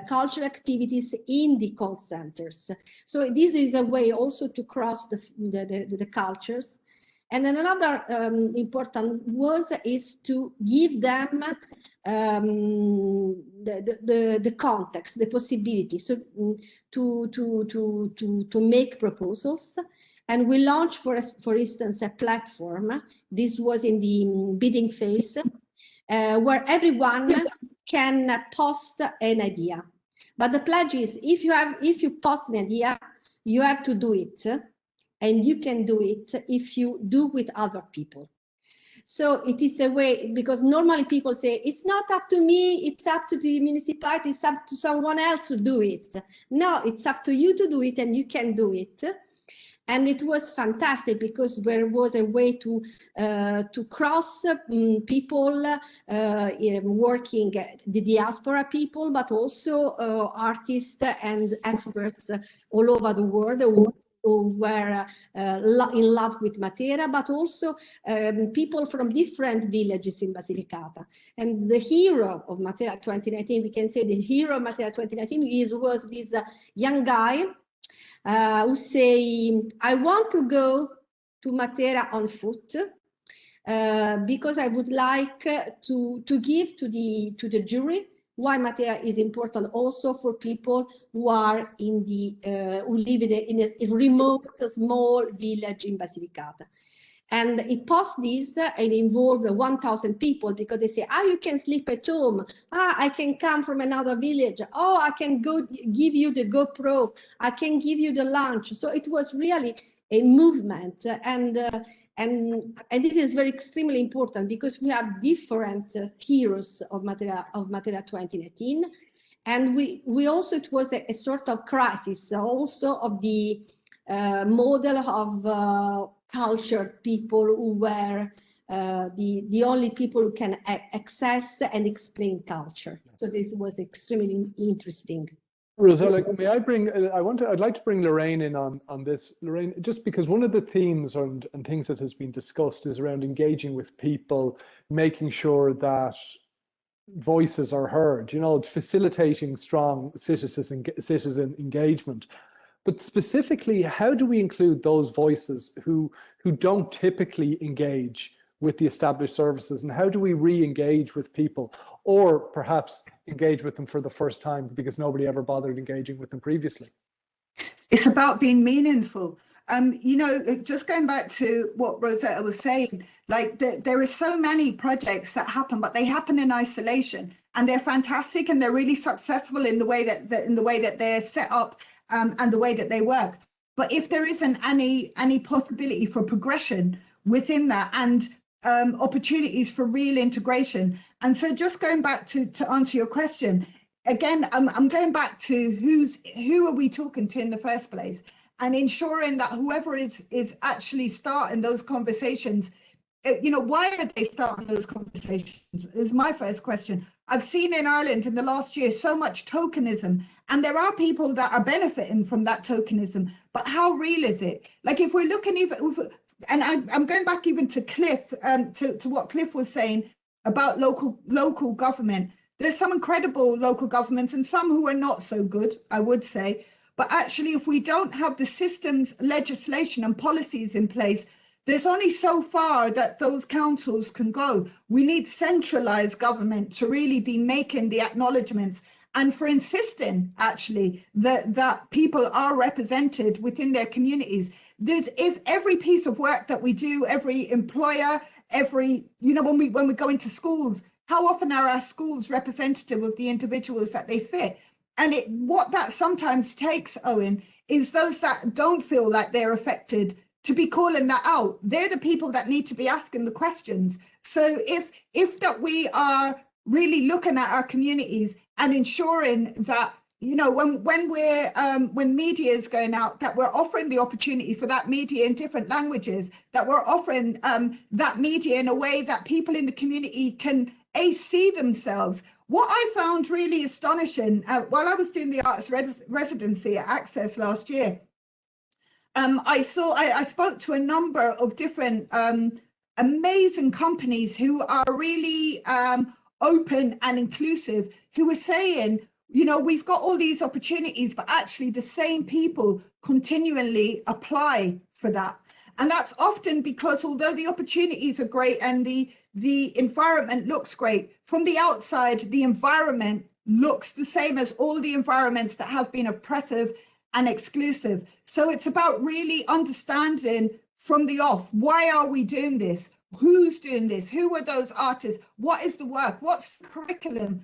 cultural activities in the call centers. So this is a way also to cross the cultures. And then another important is to give them the context, the possibility, so to make proposals. And we launched, for instance, a platform. This was in the bidding phase, where everyone can post an idea. But the pledge is, if you post an idea, you have to do it. And you can do it if you do with other people. So it is a way, because normally people say, it's not up to me, it's up to the municipality, it's up to someone else to do it. No, it's up to you to do it and you can do it. And it was fantastic because there was a way to cross people working, the diaspora people, but also artists and experts all over the world who were in love with Matera, but also people from different villages in Basilicata. And the hero of Matera 2019, we can say the hero of Matera 2019 was this young guy who say, I want to go to Matera on foot because I would like to give to the jury why Matera is important also for people who are in the who live in a remote small village in Basilicata. And it posted this and involved 1,000 people because they say, you can sleep at home. I can come from another village. Oh, I can go give you the GoPro. I can give you the lunch. So it was really a movement. And this is very extremely important because we have different heroes of Matera 2019. And we also, it was a sort of crisis also of the model of cultured people who were the only people who can access and explain culture. So this was extremely interesting. Rosella, may I bring, I'd like to bring Lorraine in on this. Lorraine, just because one of the themes and things that has been discussed is around engaging with people, making sure that voices are heard, facilitating strong citizen engagement. But specifically, how do we include those voices who don't typically engage with the established services, and how do we re-engage with people, or perhaps engage with them for the first time because nobody ever bothered engaging with them previously? It's about being meaningful. Just going back to what Rosetta was saying, like there are so many projects that happen, but they happen in isolation, and they're fantastic and they're really successful in the way that they're set up and the way that they work. But if there isn't any possibility for progression within that and opportunities for real integration, and so just going back to answer your question again, I'm going back to who are we talking to in the first place, and ensuring that whoever is actually starting those conversations, why are they starting those conversations is my first question. I've seen in Ireland in the last year so much tokenism, and there are people that are benefiting from that tokenism, but how real is it? Like if we're looking and I'm going back even to Cliff, to what Cliff was saying about local government. There's some incredible local governments and some who are not so good, I would say. But actually, if we don't have the systems, legislation and policies in place, there's only so far that those councils can go. We need centralized government to really be making the acknowledgements and for insisting actually that people are represented within their communities. If every piece of work that we do, every employer, when we go into schools, how often are our schools representative of the individuals that they fit? And what that sometimes takes, Owen, is those that don't feel like they're affected to be calling that out. They're the people that need to be asking the questions. So if that we are really looking at our communities and ensuring that, when media is going out, that we're offering the opportunity for that media in different languages, that we're offering that media in a way that people in the community can see themselves. What I found really astonishing while I was doing the arts residency at Access last year, I spoke to a number of different amazing companies who are really open and inclusive, who were saying, we've got all these opportunities, but actually the same people continually apply for that. And that's often because although the opportunities are great and the environment looks great, from the outside, the environment looks the same as all the environments that have been oppressive and exclusive. So it's about really understanding from the off, why are we doing this? Who's doing this? Who are those artists? What is the work? What's the curriculum?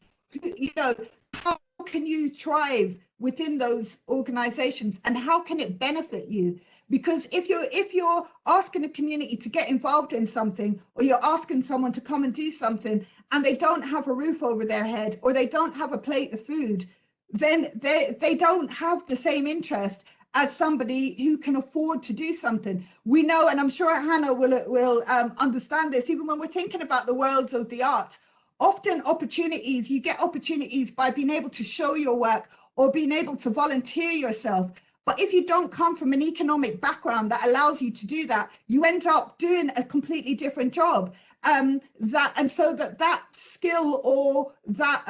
How can you thrive within those organizations, and how can it benefit you? Because if you're asking a community to get involved in something, or you're asking someone to come and do something and they don't have a roof over their head, or they don't have a plate of food, then they don't have the same interest as somebody who can afford to do something. We know, and I'm sure Hannah will understand this, even when we're thinking about the worlds of the arts, often opportunities, you get opportunities by being able to show your work or being able to volunteer yourself. But if you don't come from an economic background that allows you to do that, you end up doing a completely different job. So that skill or that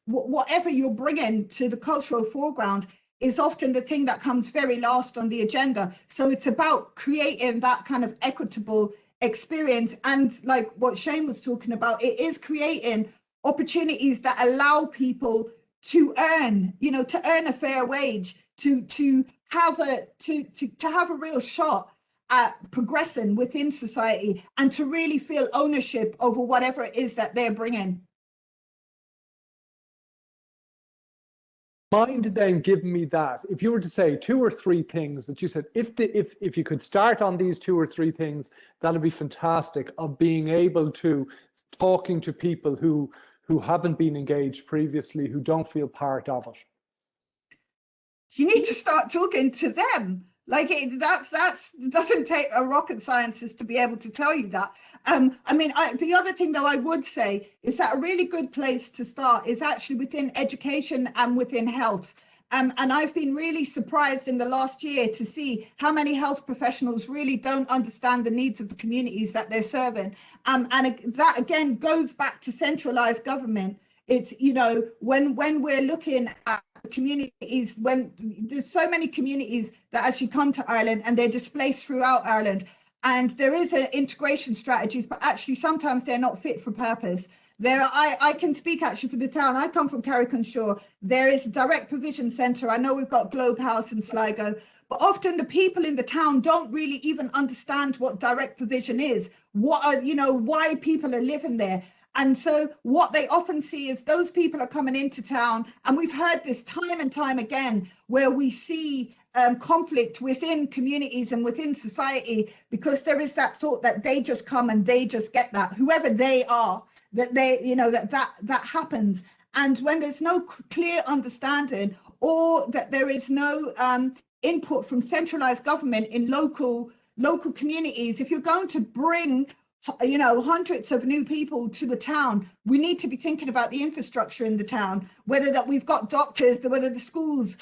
whatever you're bringing to the cultural foreground is often the thing that comes very last on the agenda. So it's about creating that kind of equitable experience. And like what Shane was talking about, it is creating opportunities that allow people to earn, to earn a fair wage, to have a real shot at progressing within society and to really feel ownership over whatever it is that they're bringing. Mind then giving me that, if you were to say 2 or 3 things that you said, if you could start on these 2 or 3 things, that'd be fantastic, of being able to talking to people who haven't been engaged previously, who don't feel part of it. You need to start talking to them. Like it doesn't take a rocket scientist to be able to tell you that. The other thing though I would say is that a really good place to start is actually within education and within health. And I've been really surprised in the last year to see how many health professionals really don't understand the needs of the communities that they're serving. And that again goes back to centralized government. It's, when we're looking at communities, when there's so many communities that actually come to Ireland and they're displaced throughout Ireland, and there is an integration strategies, but actually sometimes they're not fit for purpose. I can speak actually for the town. I come from Carrick-on-Shore. There is a direct provision centre. I know we've got Globe House in Sligo, but often the people in the town don't really even understand what direct provision is, why people are living there. And so what they often see is those people are coming into town, and we've heard this time and time again, where we see conflict within communities and within society, because there is that thought that they just come and they just get that, whoever they are, that they, that happens. And when there's no clear understanding, or that there is no input from centralized government in local communities, if you're going to bring hundreds of new people to the town, we need to be thinking about the infrastructure in the town, whether that we've got doctors, whether the schools,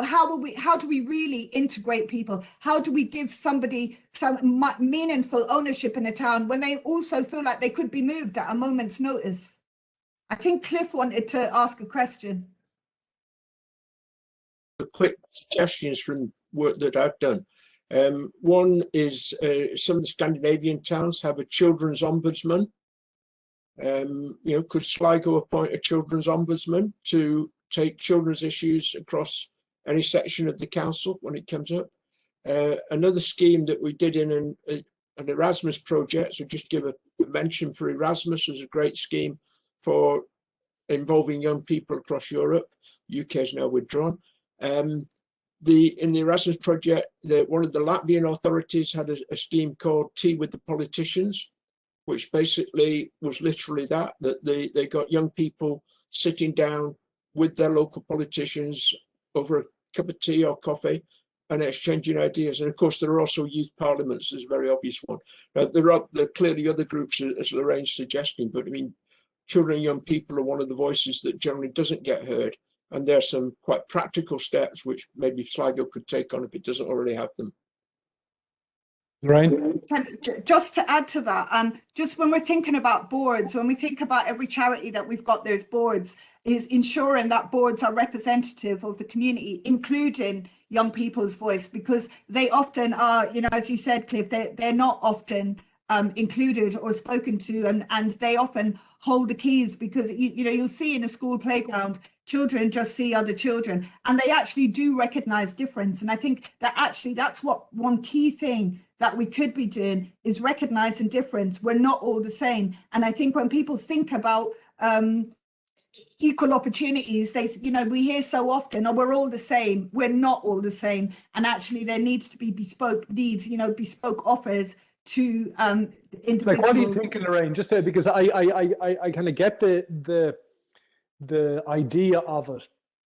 how do we really integrate people? How do we give somebody some meaningful ownership in a town when they also feel like they could be moved at a moment's notice? I think Cliff wanted to ask a question. Quick suggestions from work that I've done. One is some of the Scandinavian towns have a children's ombudsman. Could Sligo appoint a children's ombudsman to take children's issues across any section of the council when it comes up? Another scheme that we did in an Erasmus project, so just give a mention for Erasmus, was a great scheme for involving young people across Europe. UK is now withdrawn. In the Erasmus project, one of the Latvian authorities had a scheme called Tea with the Politicians, which basically was literally that they got young people sitting down with their local politicians over a cup of tea or coffee and exchanging ideas. And of course, there are also youth parliaments, there's a very obvious one. Now, there are clearly other groups, as Lorraine's suggesting, but I mean, children and young people are one of the voices that generally doesn't get heard. And there's some quite practical steps which maybe Sligo could take on if it doesn't already have them. Right. Just to add to that, just when we're thinking about boards, when we think about every charity that we've got, those boards, is ensuring that boards are representative of the community, including young people's voice, because they often are, as you said, Cliff, they're not often included or spoken to, and they often hold the keys, because you'll see in a school playground, children just see other children and they actually do recognize difference. And I think that actually that's one key thing that we could be doing, is recognizing difference. We're not all the same. And I think when people think about equal opportunities, we hear so often, oh, we're all the same. We're not all the same. And actually there needs to be bespoke offers to individuals. Like, what are you thinking, Lorraine? Just because I kind of get the idea of it,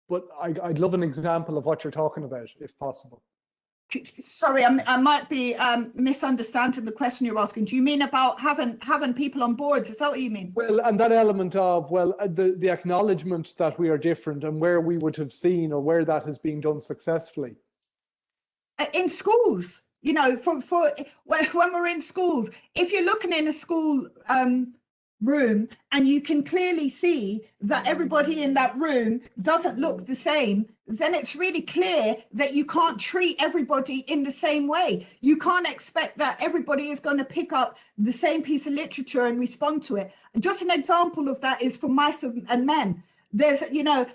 but I'd love an example of what you're talking about, if possible. Sorry, I might be misunderstanding the question you're asking. Do you mean about having people on board? Is that what you mean? Well, and that element of, well, the acknowledgement that we are different and where we would have seen or where that has been done successfully. In schools, you know, for when we're in schools, if you're looking in a school room and you can clearly see that everybody in that room doesn't look the same, then it's really clear that you can't treat everybody in the same way. You can't expect that everybody is going to pick up the same piece of literature and respond to it. And just an example of that is for mice and men. There's, you know,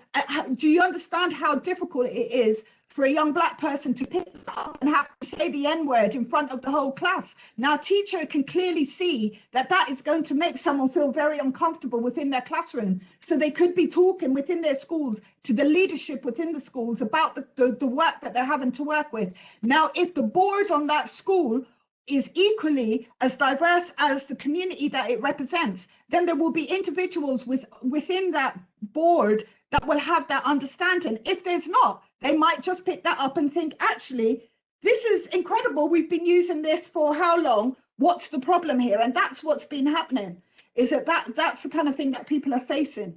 do you understand how difficult it is for a young black person to pick up and have to say the N-word in front of the whole class? Now, a teacher can clearly see that that is going to make someone feel very uncomfortable within their classroom. So they could be talking within their schools to the leadership within the schools about the work that they're having to work with. Now, if the board on that school is equally as diverse as the community that it represents, then there will be individuals within that board that will have that understanding. If there's not, they might just pick that up and think, actually, this is incredible. We've been using this for how long? What's the problem here? And that's what's been happening, is that's the kind of thing that people are facing.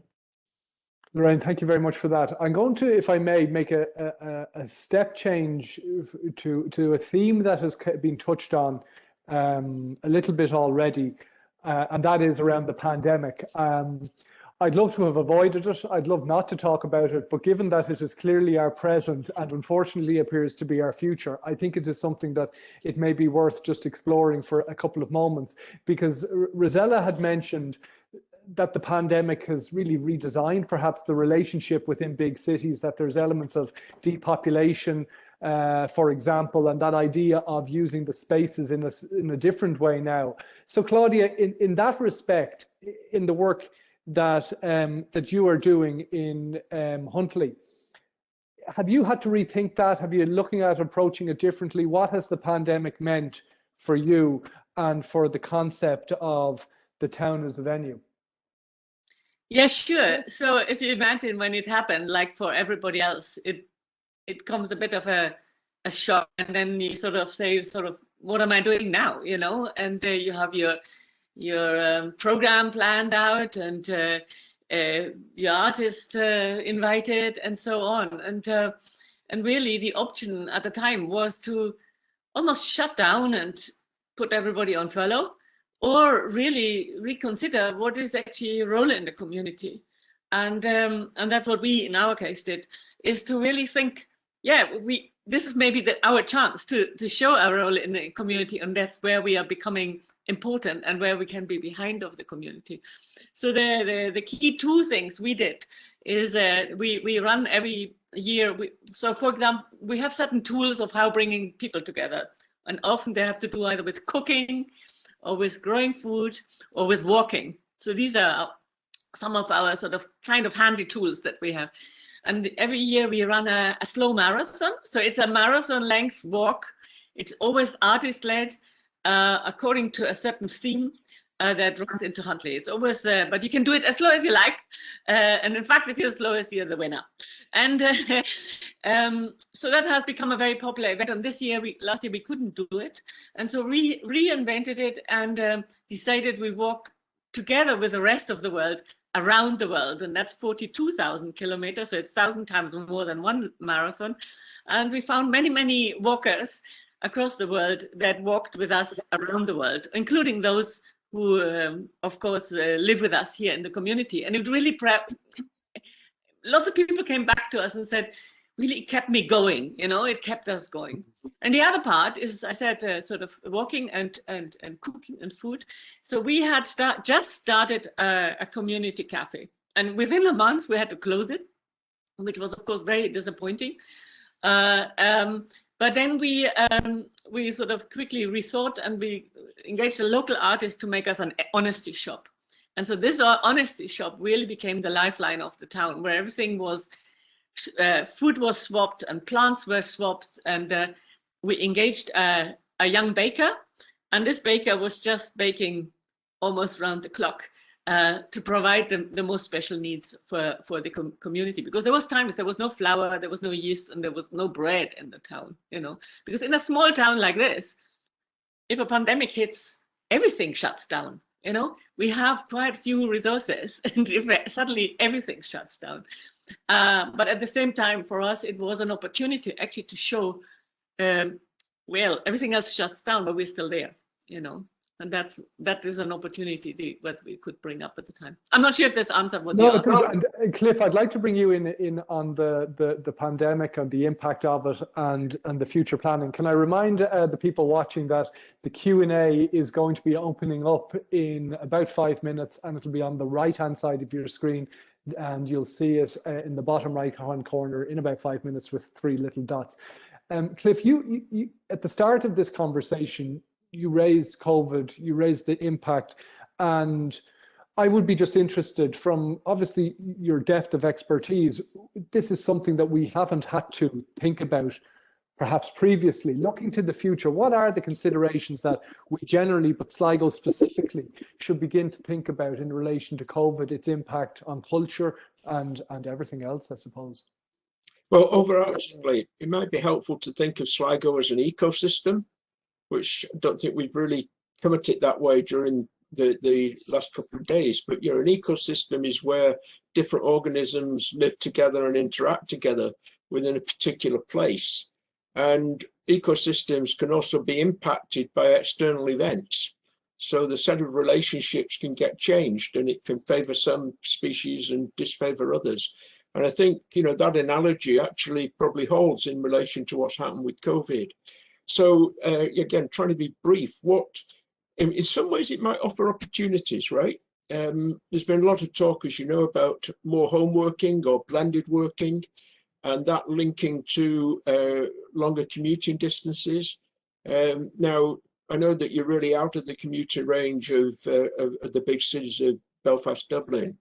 Lorraine, thank you very much for that. I'm going to, if I may, make a step change to a theme that has been touched on a little bit already, and that is around the pandemic. I'd love to have avoided it. I'd love not to talk about it, but given that it is clearly our present and unfortunately appears to be our future, I think it is something that it may be worth just exploring for a couple of moments, because Rosella had mentioned that the pandemic has really redesigned perhaps the relationship within big cities, that there's elements of depopulation, for example, and that idea of using the spaces in a different way now. So Claudia, in that respect, in the work that that you are doing in Huntly, have you had to rethink that? Have you looking at approaching it differently? What has the pandemic meant for you and for the concept of the town as a venue? Yeah, sure. So if you imagine when it happened, like for everybody else, it comes a bit of a shock, and then you sort of say, what am I doing now? You know, and you have your program planned out, and your artist invited, and so on, and really the option at the time was to almost shut down and put everybody on furlough, or really reconsider what is actually your role in the community. And that's what we, in our case, did, is to really think, yeah, this is maybe our chance to show our role in the community, and that's where we are becoming important and where we can be behind of the community. So the key two things we did is we run every year. So for example, we have certain tools of how bringing people together, and often they have to do either with cooking, or with growing food, or with walking. So these are some of our sort of kind of handy tools that we have. And every year we run a slow marathon. So it's a marathon length walk. It's always artist led, according to a certain theme that runs into Huntly. It's always, but you can do it as slow as you like. And in fact, if you're the slowest, you're the winner. And so that has become a very popular event. And this year, last year we couldn't do it. And so we reinvented it and decided we walk together with the rest of the world around the world. And that's 42,000 kilometers. So it's 1,000 times more than one marathon. And we found many, many walkers across the world that walked with us around the world, including those who, of course, live with us here in the community. And it really, lots of people came back to us and said, really kept me going, you know, it kept us going. And the other part is, I said, sort of walking and cooking and food. So we had just started a community cafe. And within a month, we had to close it, which was, of course, very disappointing. But then we sort of quickly rethought, and we engaged a local artist to make us an honesty shop. And so this honesty shop really became the lifeline of the town, where everything was, food was swapped and plants were swapped. And we engaged a young baker, and this baker was just baking almost round the clock. to provide the most special needs for the community. Because there was times there was no flour, there was no yeast, and there was no bread in the town, you know. Because in a small town like this, if a pandemic hits, everything shuts down, you know. We have quite few resources, and if suddenly everything shuts down. But at the same time, for us, it was an opportunity actually to show, well, everything else shuts down, but we're still there, you know. And that is an opportunity that we could bring up at the time. I'm not sure if this answered what you asked. And Cliff, I'd like to bring you in on the pandemic and the impact of it and the future planning. Can I remind the people watching that the Q&A is going to be opening up in about 5 minutes, and it'll be on the right-hand side of your screen, and you'll see it in the bottom right-hand corner in about 5 minutes with 3 little dots. Cliff, you at the start of this conversation, you raised COVID, you raised the impact, and I would be just interested, from obviously your depth of expertise, this is something that we haven't had to think about perhaps previously. Looking to the future, what are the considerations that we generally, but Sligo specifically, should begin to think about in relation to COVID, its impact on culture and everything else, I suppose? Well, overarchingly, it might be helpful to think of Sligo as an ecosystem, which I don't think we've really come at it that way during the last couple of days. But you know, an ecosystem is where different organisms live together and interact together within a particular place. And ecosystems can also be impacted by external events. So the set of relationships can get changed, and it can favor some species and disfavor others. And I think, you know, that analogy actually probably holds in relation to what's happened with COVID. So again, trying to be brief, in some ways it might offer opportunities, right? There's been a lot of talk, as you know, about more home working or blended working, and that linking to longer commuting distances. Now, I know that you're really out of the commuter range of the big cities of Belfast, Dublin,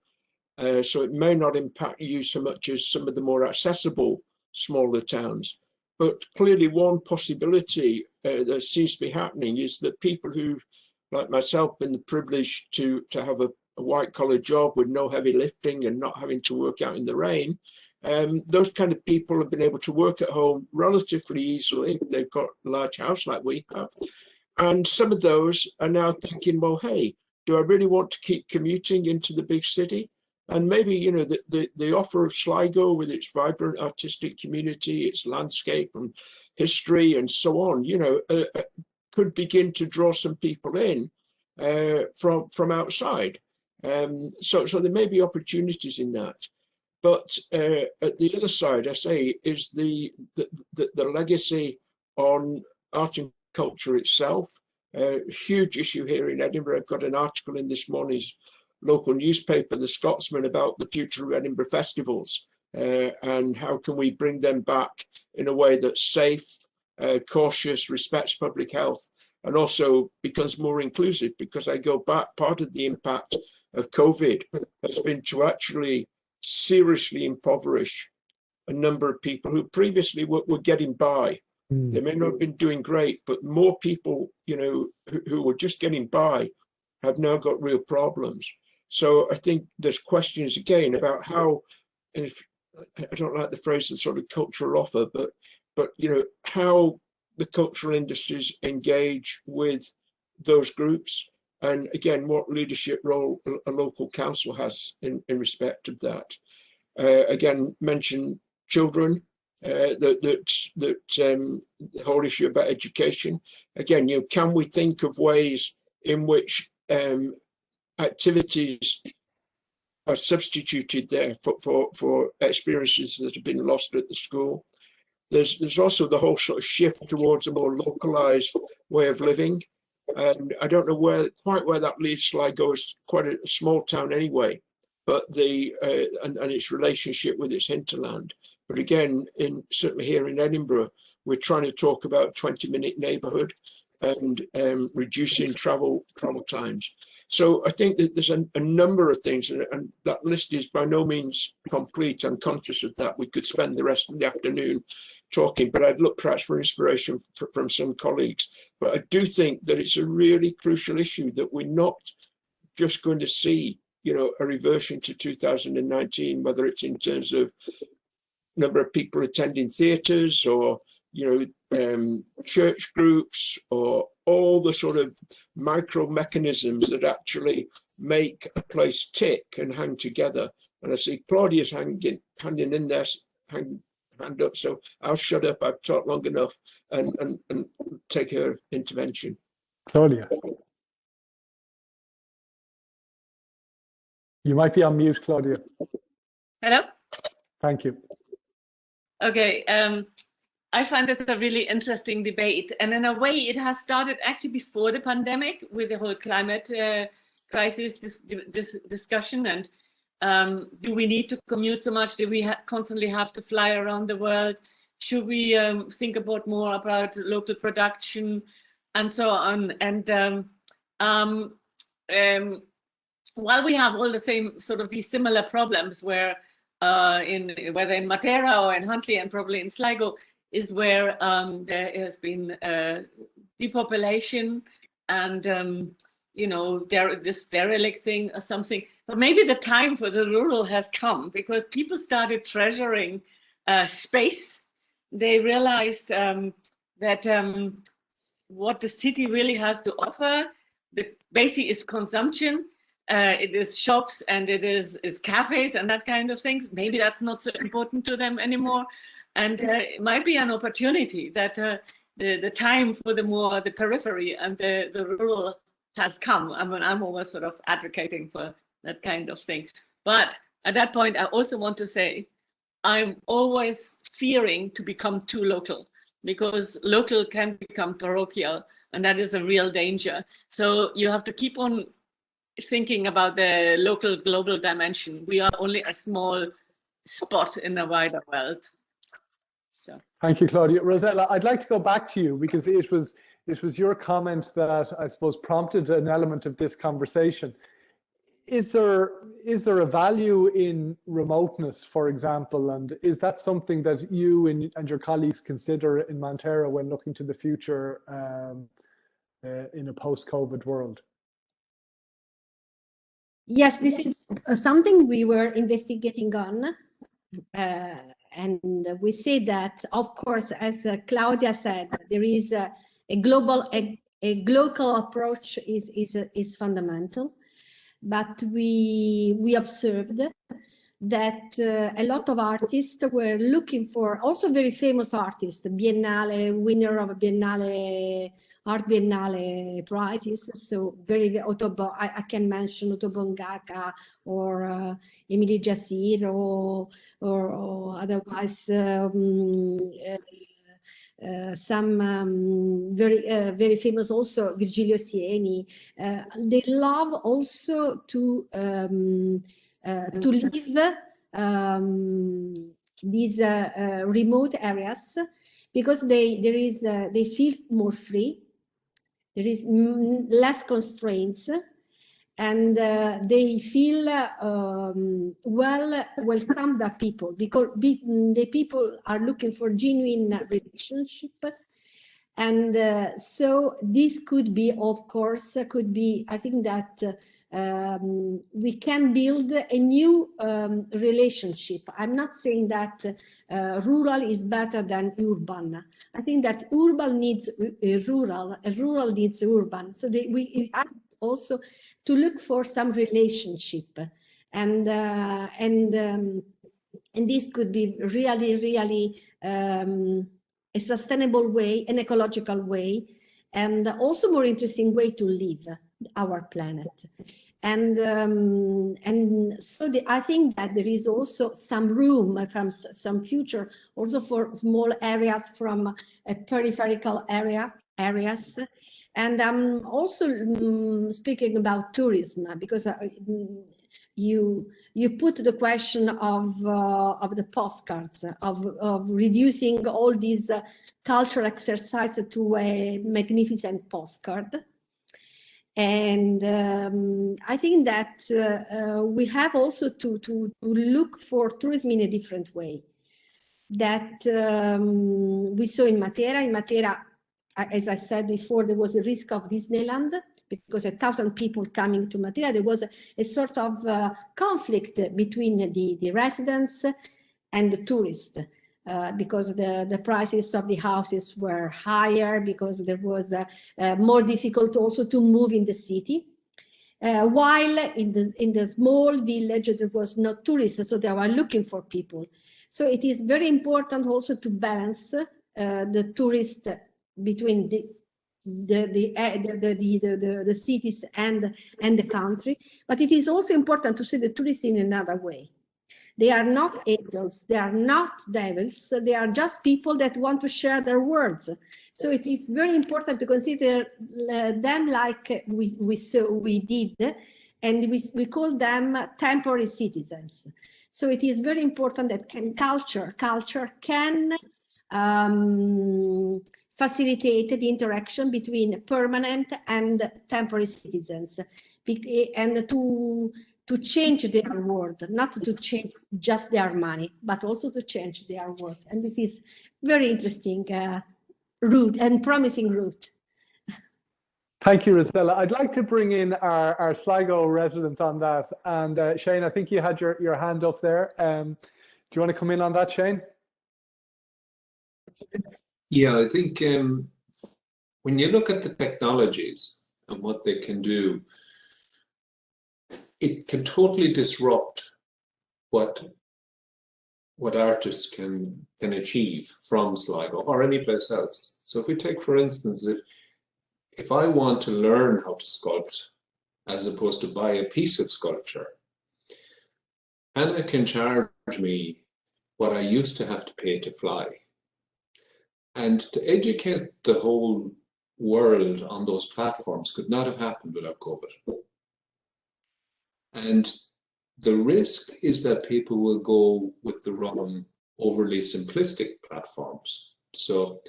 so it may not impact you so much as some of the more accessible smaller towns. But clearly one possibility that seems to be happening is that people who, like myself, been privileged to have a white collar job with no heavy lifting and not having to work out in the rain, those kind of people have been able to work at home relatively easily. They've got a large house like we have. And some of those are now thinking, well, hey, do I really want to keep commuting into the big city? And maybe, you know, the offer of Sligo with its vibrant artistic community, its landscape and history and so on, you know, could begin to draw some people in from outside. So there may be opportunities in that. But at the other side, I say, is the legacy on art and culture itself. Huge issue here in Edinburgh. I've got an article in this morning's local newspaper, The Scotsman, about the future of Edinburgh festivals and how can we bring them back in a way that's safe, cautious, respects public health, and also becomes more inclusive. Because I go back, part of the impact of COVID has been to actually seriously impoverish a number of people who previously were getting by. They may not have been doing great, but more people, you know, who were just getting by have now got real problems. So I think there's questions again about how, and if I don't like the phrase, the sort of cultural offer, but you know, how the cultural industries engage with those groups, and again, what leadership role a local council has in respect of that. Again, mention children, the whole issue about education. Again, you know, can we think of ways in which activities are substituted there for experiences that have been lost at the school? There's also the whole sort of shift towards a more localized way of living, and I don't know quite where that leaves Sligo. It's quite a small town anyway, but and its relationship with its hinterland. But again, certainly here in Edinburgh, we're trying to talk about 20-minute neighbourhood and reducing travel times. So I think that there's a number of things, and that list is by no means complete. I'm conscious of that. We could spend the rest of the afternoon talking, but I'd look perhaps for inspiration from some colleagues. But I do think that it's a really crucial issue that we're not just going to see a reversion to 2019, whether it's in terms of number of people attending theatres or, church groups, or all the sort of micro mechanisms that actually make a place tick and hang together. And I see Claudia's hanging in there, hand up. So I'll shut up. I've talked long enough and take her intervention. Claudia. You might be on mute, Claudia. Hello? Thank you. Okay. I find this a really interesting debate. And in a way, it has started actually before the pandemic with the whole climate crisis discussion. And do we need to commute so much? Do we constantly have to fly around the world? Should we think about more about local production and so on? And while we have all the same sort of these similar problems, where whether in Matera or in Huntly and probably in Sligo, is where there has been depopulation and this derelict thing or something. But maybe the time for the rural has come, because people started treasuring space. They realized that what the city really has to offer, the basic is consumption. It is shops and it is cafes and that kind of things. Maybe that's not so important to them anymore. And it might be an opportunity that the time for the periphery and the rural has come. I mean, I'm always sort of advocating for that kind of thing. But at that point, I also want to say, I'm always fearing to become too local, because local can become parochial, and that is a real danger. So you have to keep on thinking about the local global dimension. We are only a small spot in the wider world. So thank you, Claudia. Rosella, I'd like to go back to you, because it was your comment that I suppose prompted an element of this conversation. Is there a value in remoteness, for example, and is that something that you and your colleagues consider in Montero when looking to the future in a post-COVID world? Yes, this is something we were investigating on. And we say that, of course, as Claudia said, there is a global approach is fundamental. But we observed that a lot of artists were looking for, also very famous artists, Biennale, winner of Biennale, Art Biennale prizes. So very I can mention Otto Bongaka or Emily Jassir or otherwise some very famous also, Virgilio Sieni. They love also to live these remote areas, because they feel more free. There is less constraints, and they feel welcomed by people, because the people are looking for genuine relationship. And so this could be, of course, I think that we can build a new relationship. I'm not saying that rural is better than urban. I think that urban needs rural, rural needs urban. So we have also to look for some relationship, and this could be really a sustainable way, an ecological way, and also more interesting way to live our planet. And so I think that there is also some room from some future also for small areas from peripheral areas. And I'm also speaking about tourism, because you put the question of the postcards, of reducing all these cultural exercise to a magnificent postcard. And I think that we have also to look for tourism in a different way. That we saw in Matera. In Matera, as I said before, there was a risk of Disneyland. because 1,000 people coming to Matera, there was a sort of conflict between the residents and the tourists. Because the prices of the houses were higher, because there was more difficult also to move in the city. While in the small village, there was no tourists, so they were looking for people. So it is very important also to balance the tourist between the cities and the country. But it is also important to see the tourists in another way. They are not angels, they are not devils, they are just people that want to share their words. So it is very important to consider them like we did, and we call them temporary citizens. So it is very important that culture can facilitate the interaction between permanent and temporary citizens, and to change their world, not to change just their money, but also to change their world. And this is very interesting route and promising route. Thank you, Rosella. I'd like to bring in our Sligo residents on that. And Shane, I think you had your hand up there. Do you want to come in on that, Shane? Yeah, I think when you look at the technologies and what they can do, it can totally disrupt what artists can achieve from Sligo or any place else. So if we take, for instance, if I want to learn how to sculpt as opposed to buy a piece of sculpture, Hannah can charge me what I used to have to pay to fly. And to educate the whole world on those platforms could not have happened without COVID. And the risk is that people will go with the wrong, overly simplistic platforms. So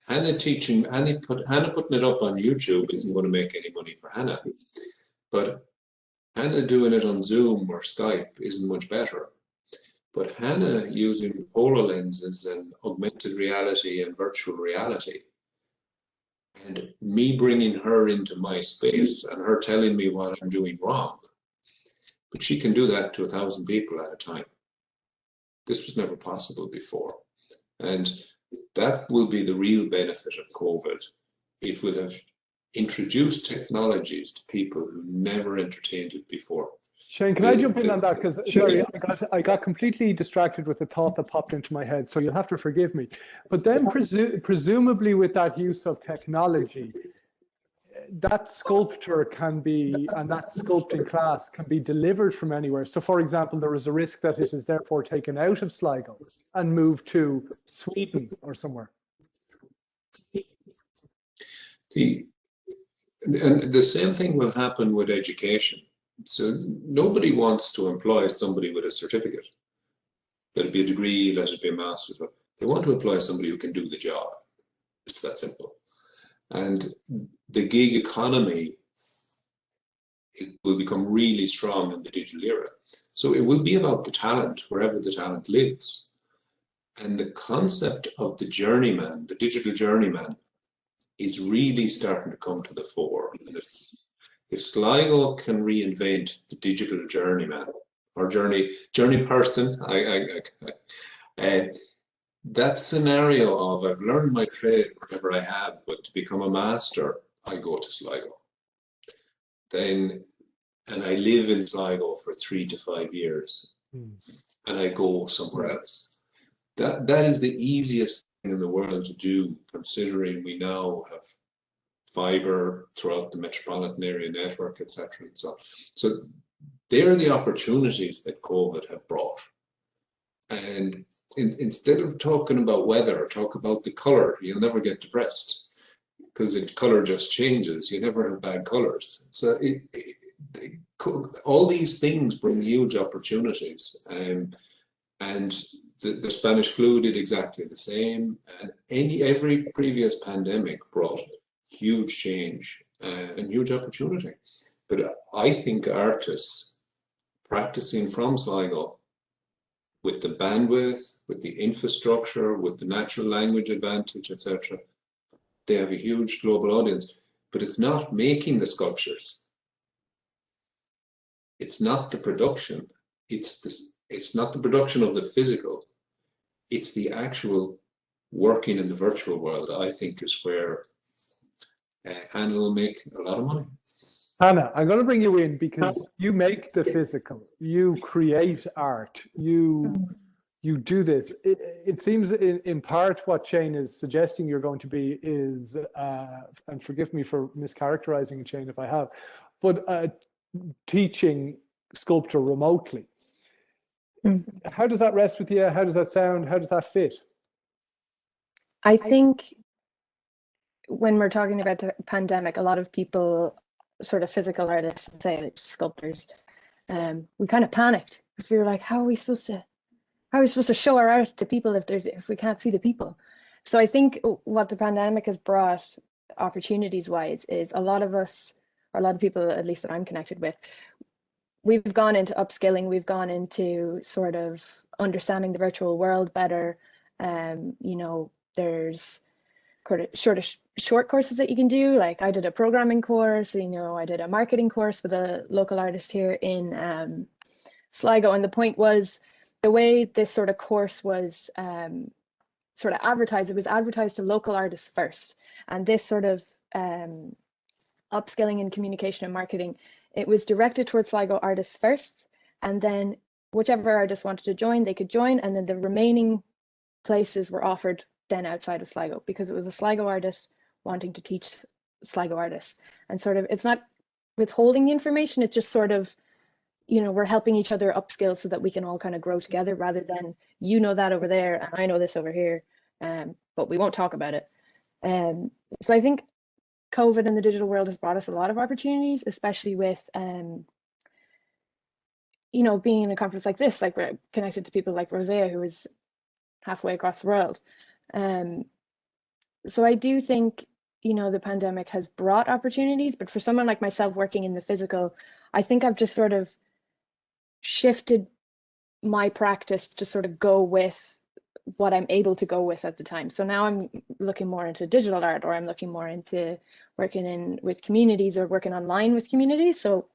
Hannah putting it up on YouTube isn't going to make any money for Hannah. But Hannah doing it on Zoom or Skype isn't much better. But Hannah using HoloLenses and augmented reality and virtual reality, and me bringing her into my space and her telling me what I'm doing wrong, but she can do that to 1,000 people at a time. This was never possible before. And that will be the real benefit of COVID. It will have introduced technologies to people who never entertained it before. Shane, can I jump in on that? Because sorry, I got completely distracted with the thought that popped into my head, so you'll have to forgive me. But then presumably with that use of technology, that sculpture can be, and that sculpting class can be delivered from anywhere. So for example, there is a risk that it is therefore taken out of Sligo and moved to Sweden or somewhere. And the same thing will happen with education. So nobody wants to employ somebody with a certificate. Let it be a degree, let it be a master's. They want to employ somebody who can do the job. It's that simple. And the gig economy, it will become really strong in the digital era. So it will be about the talent, wherever the talent lives. And the concept of the journeyman, the digital journeyman, is really starting to come to the fore. And if Sligo can reinvent the digital journeyman or journey person, that scenario of I've learned my trade wherever I have, but to become a master, I go to Sligo. And I live in Sligo for 3 to 5 years, and I go somewhere else. That is the easiest thing in the world to do, considering we now have fiber throughout the metropolitan area network, etc. And so they're the opportunities that COVID have brought. And instead of talking about weather, talk about the color. You'll never get depressed because the color just changes. You never have bad colors. So all these things bring huge opportunities. And the Spanish flu did exactly the same. And every previous pandemic brought huge change and huge opportunity. But I think artists practicing from Sligo, with the bandwidth, with the infrastructure, with the natural language advantage, etc., they have a huge global audience. but it's not making the sculptures. It's not the production. It's not the production of the physical. It's the actual working in the virtual world, I think, is where Hannah will make a lot of money. Hannah, I'm going to bring you in because you make the physical, you create art, you do this. It seems in part what Shane is suggesting you're going to be is, and forgive me for mischaracterizing Shane if I have, but teaching sculpture remotely. How does that rest with you? How does that sound? How does that fit? I think when we're talking about the pandemic, a lot of people, sort of physical artists, say like sculptors, we kind of panicked because we were like, how are we supposed to show our art to people if we can't see the people? So I think what the pandemic has brought opportunities wise is a lot of us, or a lot of people at least that I'm connected with, we've gone into upskilling, we've gone into sort of understanding the virtual world better. You know, there's short courses that you can do. Like I did a programming course, you know, I did a marketing course with a local artist here in Sligo. And the point was, the way this sort of course was sort of advertised, it was advertised to local artists first. And this sort of upskilling in communication and marketing, it was directed towards Sligo artists first, and then whichever artist wanted to join, they could join, and then the remaining places were offered then outside of Sligo, because it was a Sligo artist wanting to teach Sligo artists. And sort of, it's not withholding the information, it's just sort of, you know, we're helping each other upskill so that we can all kind of grow together, rather than you know that over there and I know this over here, but we won't talk about it. So I think COVID and the digital world has brought us a lot of opportunities, especially with, you know, being in a conference like this, like we're connected to people like Rosea, who is halfway across the world. So I do think, you know, the pandemic has brought opportunities, but for someone like myself working in the physical, I think I've just sort of shifted my practice to sort of go with what I'm able to go with at the time. So now I'm looking more into digital art, or I'm looking more into working with communities, or working online with communities. So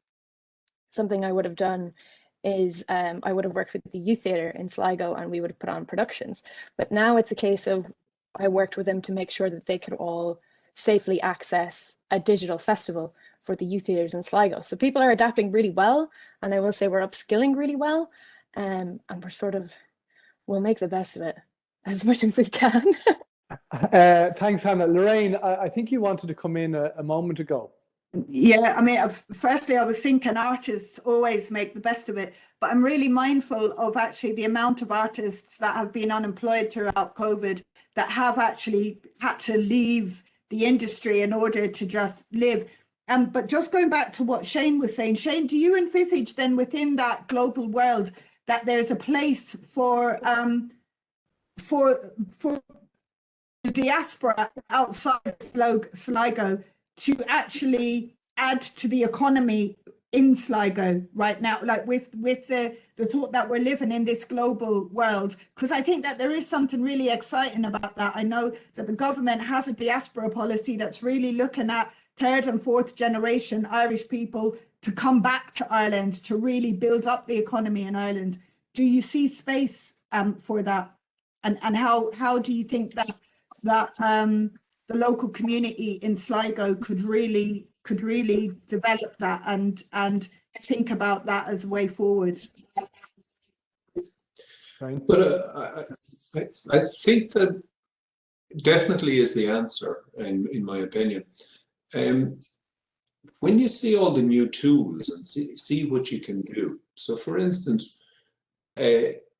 something I would have done is I would have worked with the youth theatre in Sligo, and we would have put on productions. But now it's a case of I worked with them to make sure that they could all safely access a digital festival for the youth theatres in Sligo. So people are adapting really well, and I will say we're upskilling really well, and we're sort of, we'll make the best of it as much as we can. Thanks, Hannah. Lorraine, I think you wanted to come in a moment ago. Yeah, I mean, firstly, I was thinking artists always make the best of it, but I'm really mindful of actually the amount of artists that have been unemployed throughout COVID, that have actually had to leave the industry in order to just live. But just going back to what Shane was saying, Shane, do you envisage then within that global world that there's a place for the diaspora outside Sligo to actually add to the economy in Sligo right now, like with the thought that we're living in this global world? Because I think that there is something really exciting about that. I know that the government has a diaspora policy that's really looking at third and fourth generation Irish people to come back to Ireland to really build up the economy in Ireland. Do you see space for that? And how do you think that the local community in Sligo could really develop that and think about that as a way forward? But I think that definitely is the answer, in my opinion. When you see all the new tools and see what you can do. So for instance,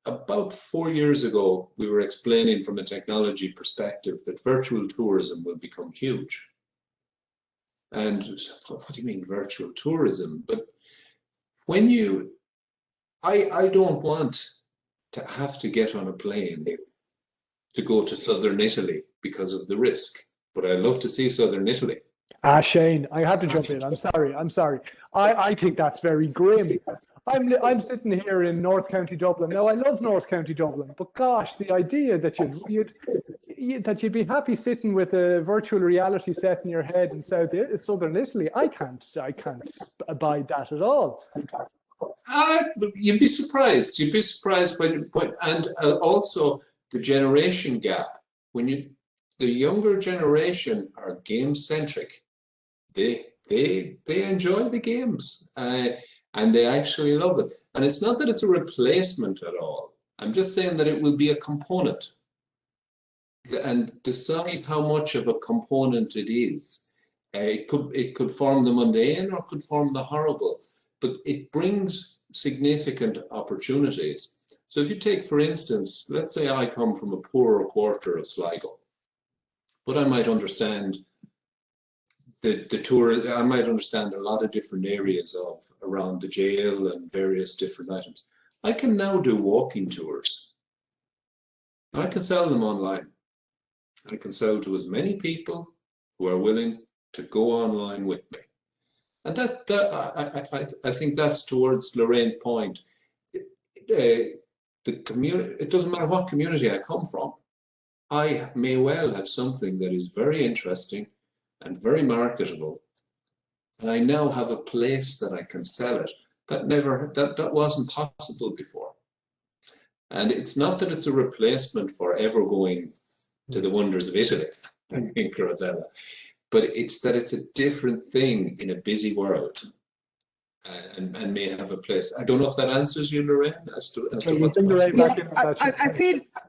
about 4 years ago, we were explaining from a technology perspective that virtual tourism will become huge. And what do you mean virtual tourism? But when I don't want to have to get on a plane to go to southern Italy because of the risk, but I love to see southern Italy. Shane, I have to jump in. I'm sorry. I think that's very grim. I'm sitting here in North County Dublin. Now, I love North County Dublin, but gosh, the idea that that you'd be happy sitting with a virtual reality set in your head in southern Italy. I can't abide that at all. You'd be surprised. You'd be surprised and also the generation gap. When the younger generation are game centric, they enjoy the games and they actually love it. And it's not that it's a replacement at all. I'm just saying that it will be a component. And decide how much of a component it is. It could form the mundane or it could form the horrible, but it brings significant opportunities. So if you take, for instance, let's say I come from a poorer quarter of Sligo, but I might understand I might understand a lot of different areas around the jail and various different items. I can now do walking tours. I can sell them online. I can sell to as many people who are willing to go online with me. And I think that's towards Lorraine's point. The community, it doesn't matter what community I come from. I may well have something that is very interesting and very marketable. And I now have a place that I can sell it. That wasn't possible before. And it's not that it's a replacement for ever going to the wonders of Italy, I think, Rosella. But it's that it's a different thing in a busy world and may have a place. I don't know if that answers you, Lorraine, as to what's possible.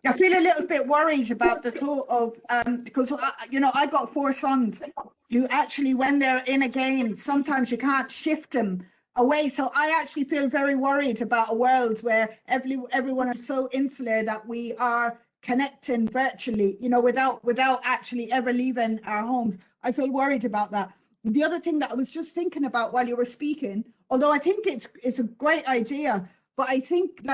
I feel a little bit worried about the thought of, because, I got 4 sons who actually, when they're in a game, sometimes you can't shift them away. So I actually feel very worried about a world where everyone is so insular that we are connecting virtually, without actually ever leaving our homes. I feel worried about that. The other thing that I was just thinking about while you were speaking, although I think it's a great idea, but I think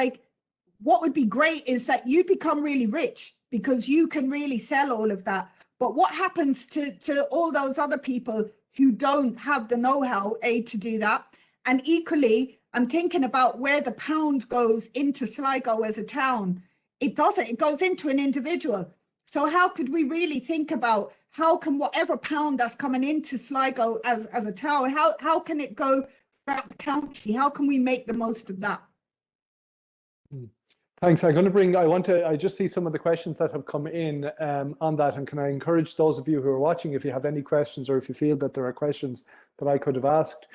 what would be great is that you become really rich because you can really sell all of that. But what happens to all those other people who don't have the know-how, to do that? And equally, I'm thinking about where the pound goes into Sligo as a town. It doesn't. It goes into an individual. So how could we really think about how can whatever pound that's coming into Sligo as a town, how can it go throughout the county? How can we make the most of that? Thanks. I just see some of the questions that have come in on that, and can I encourage those of you who are watching, if you have any questions or if you feel that there are questions that I could have asked,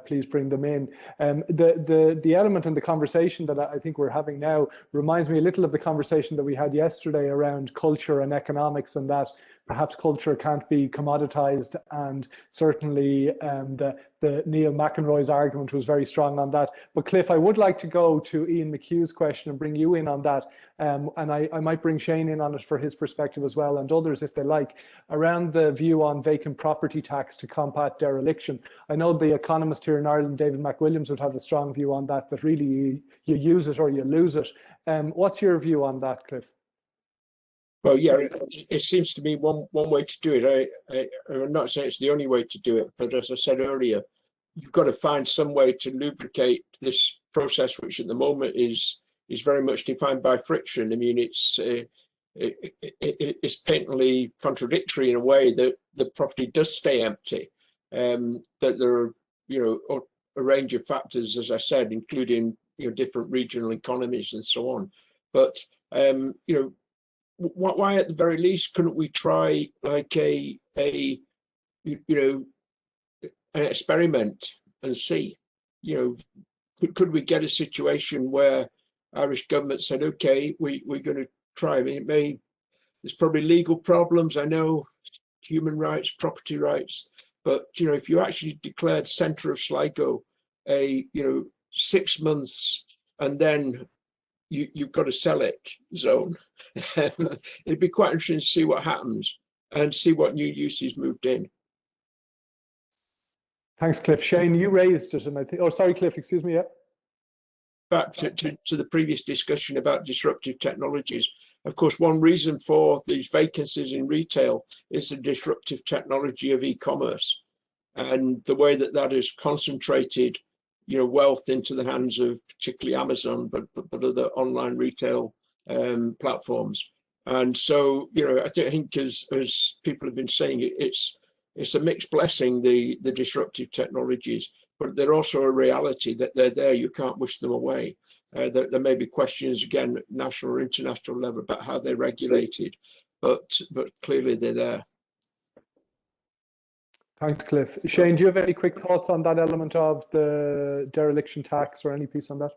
please bring them in. The element in the conversation that I think we're having now reminds me a little of the conversation that we had yesterday around culture and economics, and that perhaps culture can't be commoditized, and certainly the Neil McEnroy's argument was very strong on that. But Cliff, I would like to go to Ian McHugh's question and bring you in on that, and I might bring Shane in on it for his perspective as well, and others if they like, around the view on vacant property tax to combat dereliction. I know the economist here in Ireland, David McWilliams, would have a strong view on that really you use it or you lose it. What's your view on that, Cliff? Well, yeah, it seems to me one way to do it. I'm not saying it's the only way to do it, but as I said earlier, you've got to find some way to lubricate this process, which at the moment is very much defined by friction. I mean, it's patently contradictory in a way that the property does stay empty. That there are, a range of factors, as I said, including different regional economies and so on. But why at the very least couldn't we try like an experiment and see, could we get a situation where Irish government said, okay, we're going to try. I mean, there's probably legal problems, I know, human rights, property rights, but if you actually declared centre of Sligo 6 months and then you've got to sell it zone, it'd be quite interesting to see what happens and see what new uses moved in. Thanks, Cliff. Shane, you raised it, and I think, oh, sorry, Cliff, excuse me. Yeah. Back to the previous discussion about disruptive technologies. Of course, one reason for these vacancies in retail is the disruptive technology of e-commerce and the way that has concentrated, wealth into the hands of particularly Amazon, but other online retail platforms. And so, you know, I think as people have been saying, it's a mixed blessing, the disruptive technologies, but they're also a reality that they're there. You can't wish them away. There may be questions, again, at national or international level about how they're regulated, but clearly they're there. Thanks, Cliff. Shane, do you have any quick thoughts on that element of the dereliction tax or any piece on that?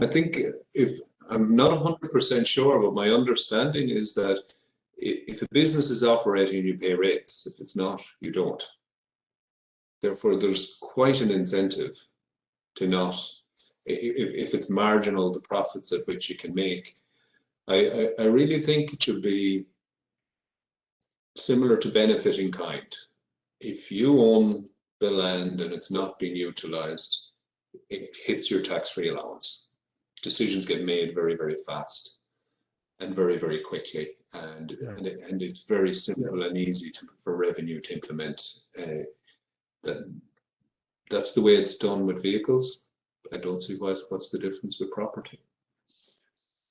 I think if I'm not 100% sure, but my understanding is that if a business is operating, you pay rates. If it's not, you don't. Therefore, there's quite an incentive to not, if it's marginal, the profits at which you can make. I really think it should be similar to benefit in kind. If you own the land and it's not being utilized, it hits your tax-free allowance. Decisions get made very, very fast and very, very quickly, and it's very simple and easy for revenue to implement. That's the way it's done with vehicles. I don't see what's the difference with property.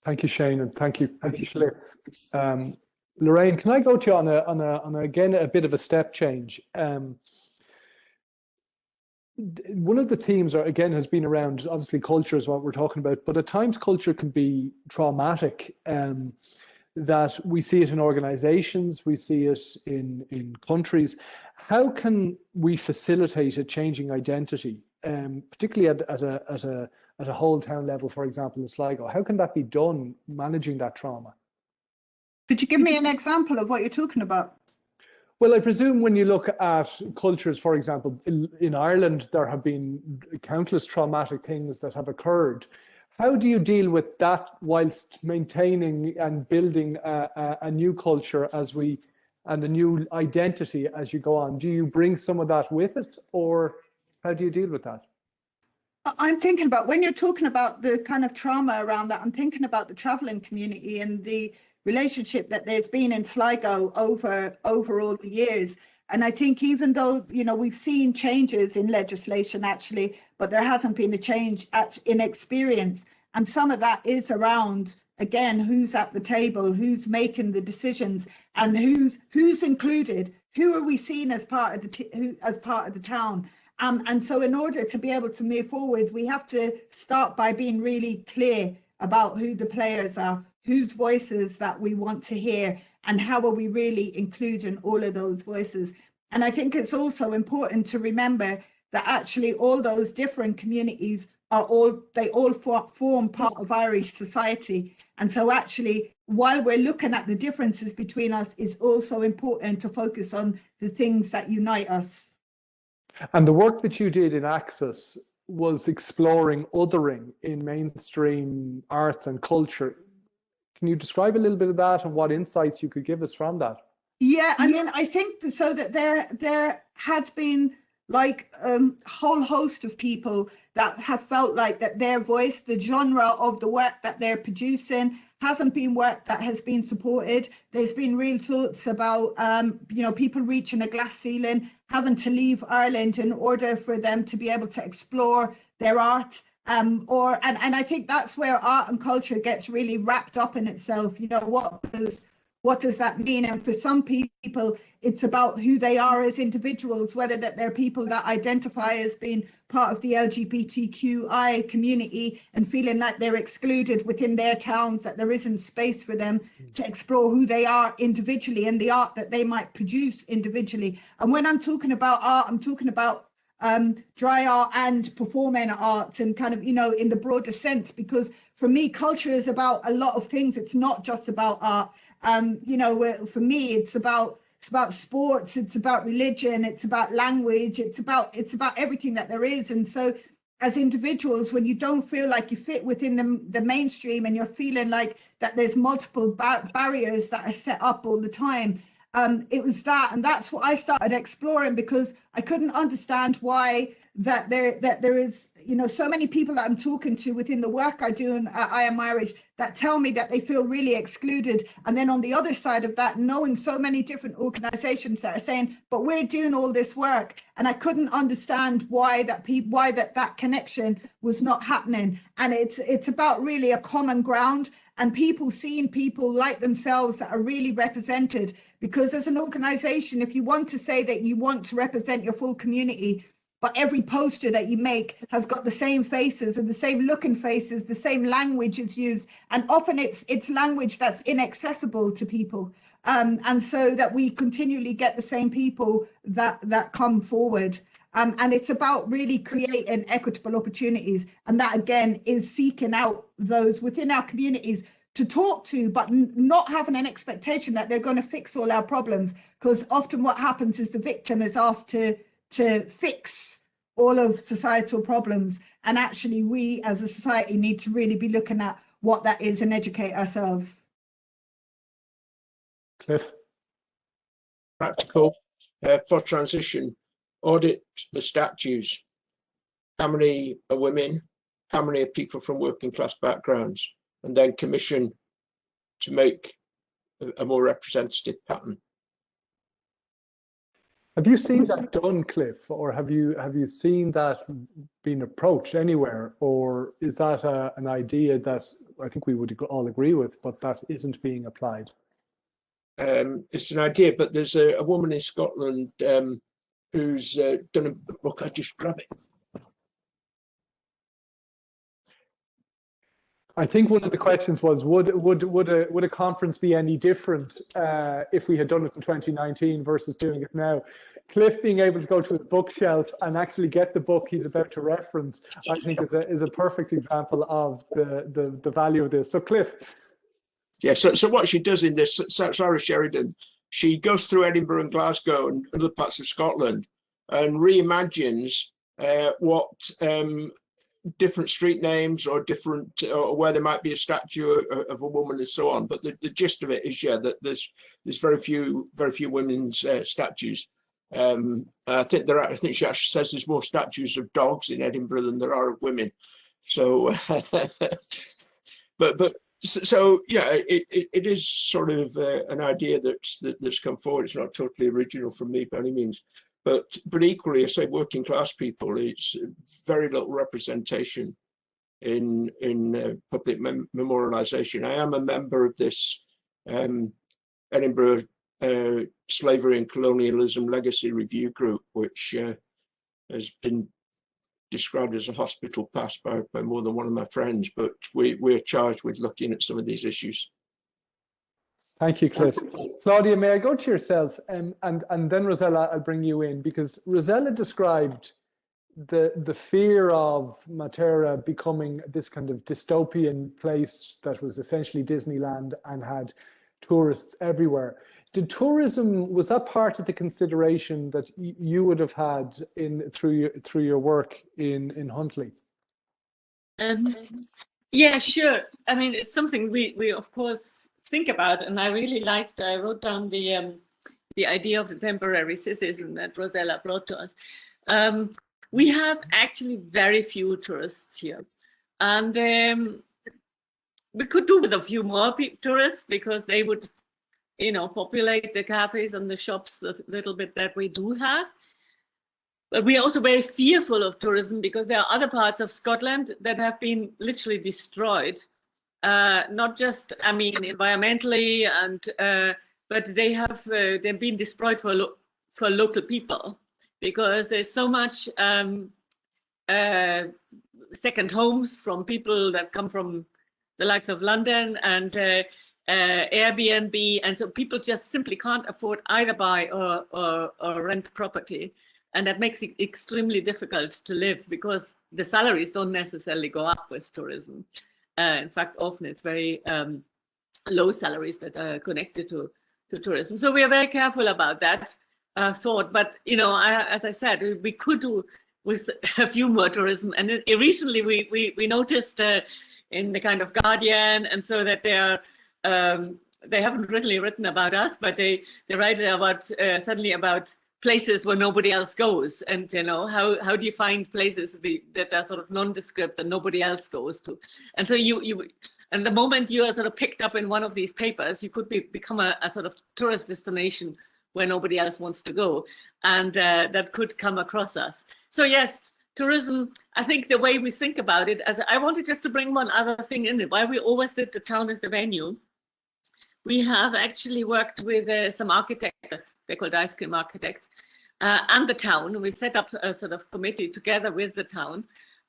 Thank you, Shane, and thank you, Cliff. Lorraine, can I go to you on again a bit of a step change? One of the themes, again, has been around, obviously culture is what we're talking about, but at times culture can be traumatic. That we see it in organizations, we see it in countries. How can we facilitate a changing identity, particularly at a whole town level, for example, in Sligo? How can that be done, managing that trauma? Could you give me an example of what you're talking about? Well, I presume when you look at cultures, for example, in Ireland, there have been countless traumatic things that have occurred. How do you deal with that whilst maintaining and building a new culture and a new identity as you go on? Do you bring some of that with it, or how do you deal with that? I'm thinking about, when you're talking about the kind of trauma around that, I'm thinking about the travelling community and the relationship that there's been in Sligo over all the years. And I think even though, you know, we've seen changes in legislation actually, but there hasn't been a change in experience. And some of that is around, again, who's at the table, who's making the decisions, and who's included, who are we seen as part of the town. And so in order to be able to move forwards, we have to start by being really clear about who the players are, whose voices that we want to hear, and how are we really including all of those voices. And I think it's also important to remember that actually all those different communities they all form part of Irish society. And so actually, while we're looking at the differences between us, it's also important to focus on the things that unite us. And the work that you did in Access was exploring othering in mainstream arts and culture. Can you describe a little bit of that and what insights you could give us from that? Yeah, I mean, I think so that there has been like a whole host of people that have felt like that their voice, the genre of the work that they're producing, hasn't been work that has been supported. There's been real thoughts about, you know, people reaching a glass ceiling, having to leave Ireland in order for them to be able to explore their art. And I think that's where art and culture gets really wrapped up in itself. You know, what does that mean? And for some people, it's about who they are as individuals, whether that they're people that identify as being part of the LGBTQI community and feeling like they're excluded within their towns, that there isn't space for them to explore who they are individually and the art that they might produce individually. And when I'm talking about art, I'm talking about dry art and performing arts, and kind of, you know, in the broader sense, because for me, culture is about a lot of things. It's not just about art. You know, for me, it's about sports, it's about religion, it's about language, it's about everything that there is. And so as individuals, when you don't feel like you fit within the mainstream and you're feeling like that there's multiple barriers that are set up all the time, it was that, and that's what I started exploring, because I couldn't understand why that there is, you know, so many people that I'm talking to within the work I do, and I Am Irish, that tell me that they feel really excluded. And then on the other side of that, knowing so many different organizations that are saying, but we're doing all this work, and I couldn't understand why that connection was not happening. And it's about really a common ground, and people seeing people like themselves that are really represented. Because as an organization, if you want to say that you want to represent your full community, but every poster that you make has got the same faces and the same looking faces, the same language is used, and often it's language that's inaccessible to people, and so that we continually get the same people that come forward, and it's about really creating equitable opportunities, and that again is seeking out those within our communities to talk to, but not having an expectation that they're going to fix all our problems, because often what happens is the victim is asked to fix all of societal problems, and actually we as a society need to really be looking at what that is and educate ourselves. Cliff? Practical for transition, audit the statues. How many are women? How many are people from working class backgrounds? And then commission to make a more representative pattern. Have you seen that done, Cliff, or have you seen that being approached anywhere, or is that an idea that I think we would all agree with, but that isn't being applied? It's an idea, but there's a woman in Scotland who's done a book. I just grab it. I think one of the questions was, would a conference be any different if we had done it in 2019 versus doing it now? Cliff being able to go to his bookshelf and actually get the book he's about to reference, I think is a perfect example of the value of this. So Cliff. Yeah, so what she does in this, Sarah Sheridan, she goes through Edinburgh and Glasgow and other parts of Scotland and reimagines what different street names or different or where there might be a statue of a woman and so on. But the gist of it is, yeah, that there's very few women's statues. I think she actually says there's more statues of dogs in Edinburgh than there are of women. So, so yeah, it is sort of an idea that's come forward. It's not totally original from me by any means. But equally, I say working class people, it's very little representation in public memorialization. I am a member of this Edinburgh Slavery and Colonialism Legacy Review Group, which has been described as a hospital pass by more than one of my friends. But we're charged with looking at some of these issues. Thank you, Cliff. Claudia, may I go to yourself, and then Rosella, I'll bring you in, because Rosella described the fear of Matera becoming this kind of dystopian place that was essentially Disneyland and had tourists everywhere. Did tourism, was that part of the consideration that you would have had through your work in Huntly? Yeah, sure. I mean, it's something we of course think about, and I really liked. I wrote down the idea of the temporary citizen that Rosella brought to us. We have actually very few tourists here, and we could do with a few more tourists, because they would, you know, populate the cafes and the shops a little bit that we do have. But we are also very fearful of tourism, because there are other parts of Scotland that have been literally destroyed. Not just, I mean, environmentally, and but they've been destroyed for local people, because there's so much second homes from people that come from the likes of London and Airbnb, and so people just simply can't afford either buy or rent property, and that makes it extremely difficult to live, because the salaries don't necessarily go up with tourism. In fact, often it's very low salaries that are connected to tourism. So we are very careful about that thought. But, you know, as I said, we could do with a few more tourism. And recently we noticed in the kind of Guardian, and so that they haven't really written about us, but they write about suddenly about places where nobody else goes, and how do you find places that are sort of nondescript and nobody else goes to? And so and the moment you are sort of picked up in one of these papers, you could become a sort of tourist destination where nobody else wants to go, and that could come across us. So yes, tourism, I think the way we think about it, as I wanted just to bring one other thing in it, why we always did the town as the venue. We have actually worked with some architects, they're called ice cream architects, and the town. We set up a sort of committee together with the town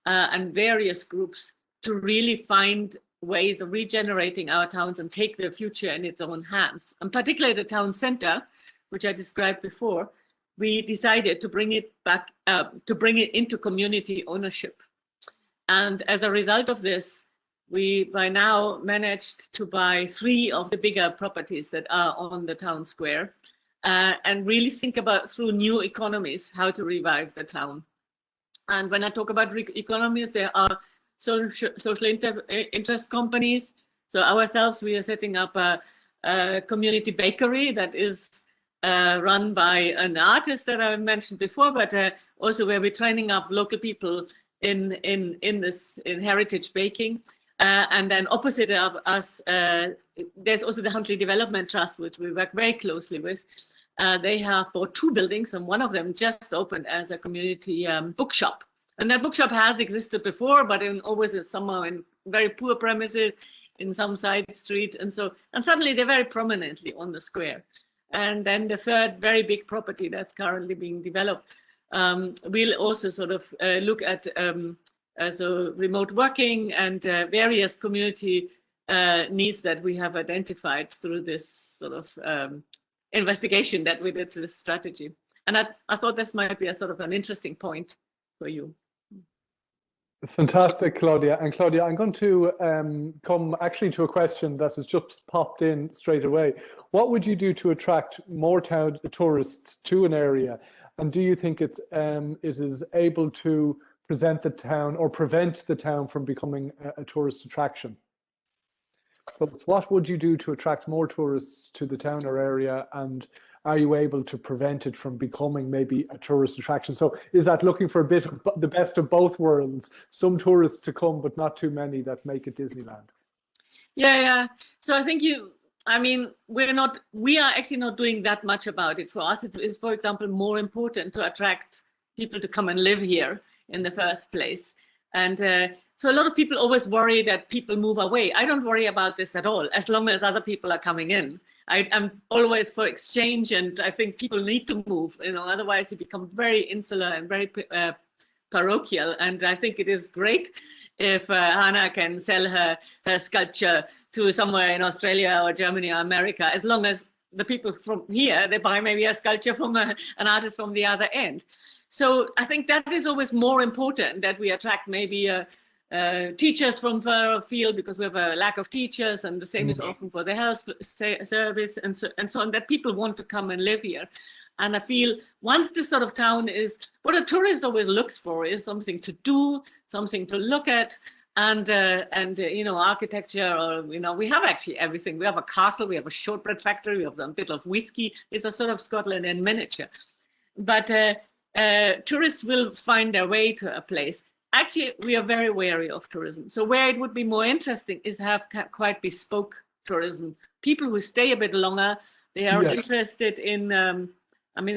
and various groups to really find ways of regenerating our towns and take their future in its own hands. And particularly the town center, which I described before, we decided to bring it back, to bring it into community ownership. And as a result of this, we by now managed to buy 3 of the bigger properties that are on the town square and really think about through new economies how to revive the town. And when I talk about economies, there are social interest companies. So ourselves, we are setting up a community bakery that is run by an artist that I mentioned before, but also where we're training up local people in heritage baking. And then opposite of us, there's also the Huntley Development Trust, which we work very closely with. They have bought 2 buildings, and one of them just opened as a community bookshop. And that bookshop has existed before, but always somehow in very poor premises, in some side street. And suddenly they're very prominently on the square. And then the third very big property that's currently being developed, we'll also sort of look at so remote working and various community needs that we have identified through this sort of investigation that we did to this strategy. And I thought this might be a sort of an interesting point for you. Fantastic, Claudia. And Claudia, I'm going to come actually to a question that has just popped in straight away. What would you do to attract more tourists to an area? And do you think it is able to present the town or prevent the town from becoming a tourist attraction? So what would you do to attract more tourists to the town or area, and are you able to prevent it from becoming maybe a tourist attraction? So is that looking for a bit of the best of both worlds, some tourists to come but not too many that make it Disneyland? Yeah. So I think we are actually not doing that much about it. For us, it is, for example, more important to attract people to come and live here in the first place. And so a lot of people always worry that people move away. I don't worry about this at all, as long as other people are coming in. I'm always for exchange, and I think people need to move, otherwise you become very insular and very parochial. And I think it is great if Hannah can sell her sculpture to somewhere in Australia or Germany or America, as long as the people from here, they buy maybe a sculpture from an artist from the other end. So I think that is always more important, that we attract maybe teachers from further afield, because we have a lack of teachers, and the same is often for the health service and so on, that people want to come and live here. And I feel once this sort of town is, what a tourist always looks for is something to do, something to look at, and architecture, or we have actually everything. We have a castle, we have a shortbread factory, we have a bit of whiskey. It's a sort of Scotland in miniature. But tourists will find their way to a place. Actually, we are very wary of tourism. So where it would be more interesting is have quite bespoke tourism. People who stay a bit longer, they are interested in,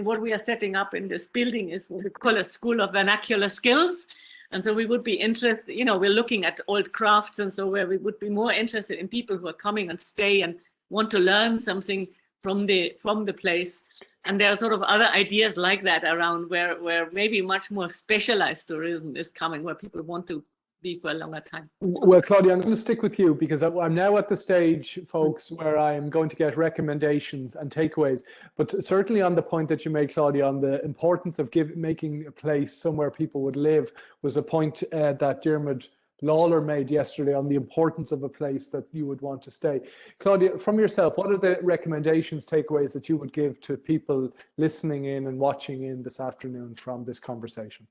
what we are setting up in this building is what we call a school of vernacular skills. And so we would be interested, we're looking at old crafts, and so where we would be more interested in people who are coming and stay and want to learn something from the place. And there are sort of other ideas like that around where maybe much more specialized tourism is coming, where people want to be for a longer time. Well, Claudia, I'm going to stick with you, because I'm now at the stage, folks, where I'm going to get recommendations and takeaways. But certainly on the point that you made, Claudia, on the importance of making a place somewhere people would live, was a point that Dermot Lawler made yesterday on the importance of a place that you would want to stay. Claudia, from yourself, what are the recommendations, takeaways that you would give to people listening in and watching in this afternoon from this conversation?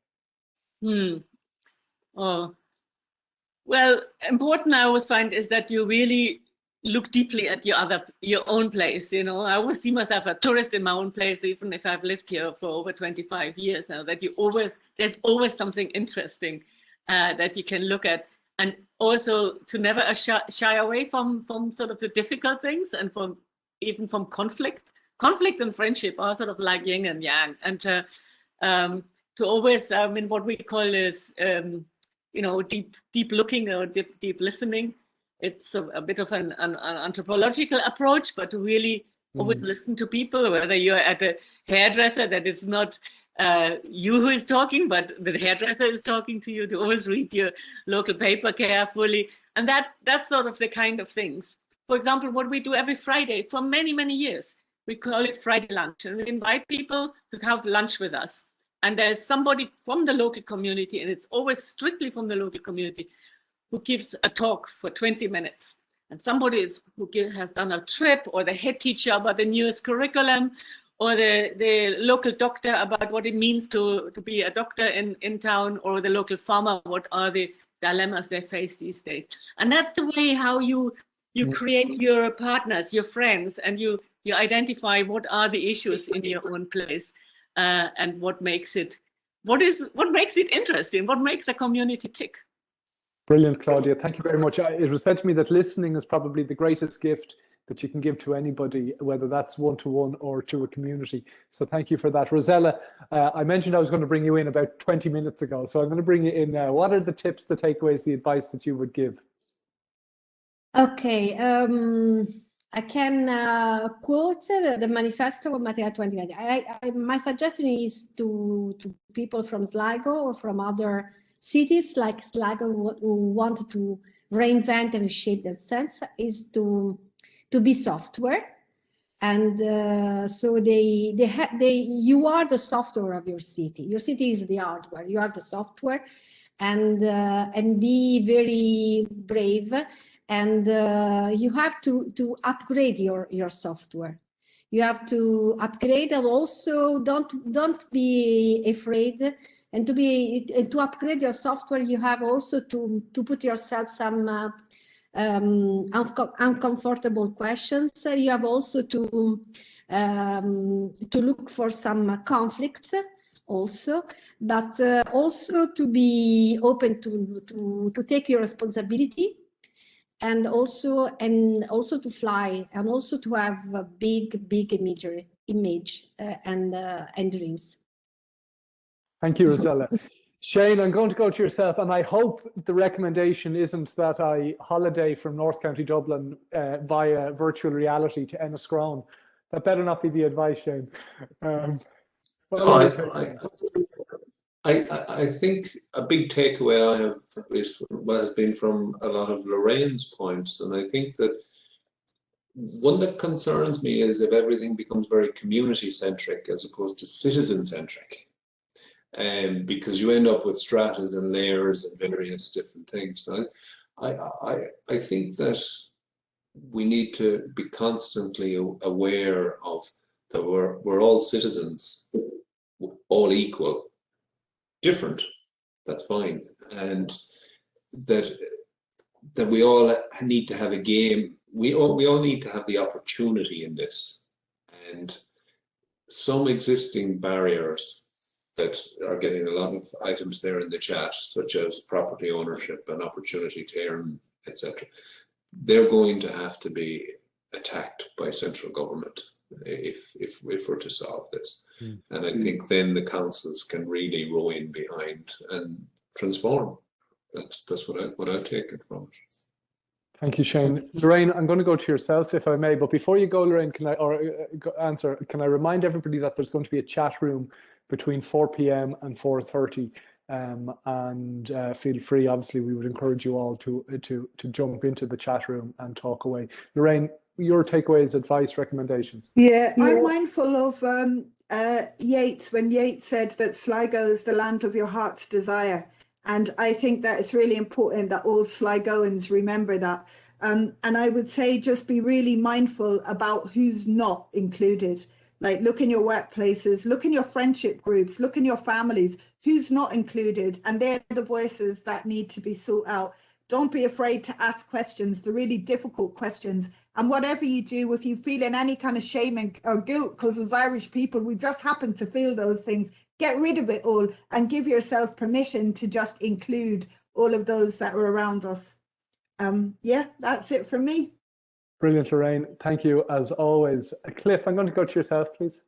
Oh, well, important I always find is that you look deeply at your own place. You know, I always see myself a tourist in my own place, even if I've lived here for over 25 years now. That there's always something interesting that you can look at, and also to never shy away from sort of the difficult things, and even from conflict. Conflict and friendship are sort of like yin and yang, and to always, what we call is, deep looking or deep listening. It's a bit of an anthropological approach, but to really always listen to people, whether you're at a hairdresser, that it's not you who is talking, but the hairdresser is talking to you, to always read your local paper carefully. And that's sort of the kind of things. For example, what we do every Friday for many, many years, we call it Friday lunch, and we invite people to have lunch with us. And there's somebody from the local community, and it's always strictly from the local community, who gives a talk for 20 minutes. And somebody who has done a trip, or the head teacher about the newest curriculum, or the local doctor about what it means to be a doctor in town, or the local farmer, what are the dilemmas they face these days. And that's the way how you create your partners, your friends, and you identify what are the issues in your own place, and what makes it interesting, what makes a community tick. Brilliant, Claudia. Thank you very much. It was said to me that listening is probably the greatest gift that you can give to anybody, whether that's one-to-one or to a community. So thank you for that. Rosella, I mentioned I was going to bring you in about 20 minutes ago, so I'm going to bring you in now. What are the tips, the takeaways, the advice that you would give? Okay, I can quote the manifesto of Material 2090. My suggestion is to people from Sligo or from other cities like Sligo who want to reinvent and reshape themselves, is to be software, and so you are the software of your city. Your city is the hardware. You are the software, and be very brave, and you have to upgrade your software. You have to upgrade, and also don't be afraid. And to upgrade your software, you have also to put yourself some uncomfortable questions. You have also to look for some conflicts also, but also to be open to take your responsibility, and also to fly, and also to have a big image and dreams. Thank you, Rosella. Shane, I'm going to go to yourself, and I hope the recommendation isn't that I holiday from North County Dublin via virtual reality to Enniscrone. That better not be the advice, Shane. I think a big takeaway I have has been from a lot of Lorraine's points, and I think that one that concerns me is if everything becomes very community-centric as opposed to citizen-centric. Because you end up with stratas and layers and various different things. I think that we need to be constantly aware of that we're all citizens, all equal, different, that's fine, and that we all need to have a game. We all need to have the opportunity in this, and some existing barriers that are getting a lot of items there in the chat, such as property ownership and opportunity to earn, etc. They're going to have to be attacked by central government if we're to solve this. And I think then the councils can really row in behind and transform. That's what I've taken from it. Thank you, Shane. Lorraine, I'm going to go to yourself, if I may. But before you go, Lorraine, can I remind everybody that there's going to be a chat room between 4 p.m. and 4:30, and feel free. Obviously, we would encourage you all to jump into the chat room and talk away. Lorraine, your takeaways, advice, recommendations. Yeah, I'm mindful of Yeats, when Yeats said that Sligo is the land of your heart's desire. And I think that it's really important that all Sligoans remember that. And I would say just be really mindful about who's not included. Like, look in your workplaces, look in your friendship groups, look in your families, who's not included. And they're the voices that need to be sought out. don't be afraid to ask questions, the really difficult questions. And whatever you do, if you feel in any kind of shame or guilt, because as Irish people, we just happen to feel those things, get rid of it all and give yourself permission to just include all of those that are around us. Yeah, that's it from me. Brilliant, Lorraine. Thank you as always. Cliff, I'm going to go to yourself, please.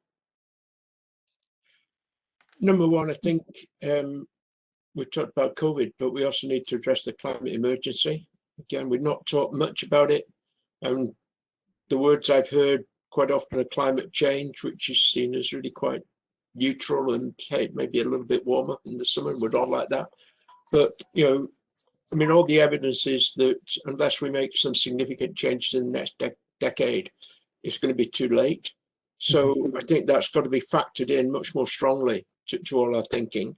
Number one, I think we talked about COVID, but we also need to address the climate emergency. Again, we've not talked much about it. And the words I've heard quite often are climate change, which is seen as really quite neutral and hey, maybe a little bit warmer in the summer. We'd all like that. But, you know, I mean, all the evidence is that unless we make some significant changes in the next decade, it's going to be too late. So I think that's got to be factored in much more strongly to all our thinking.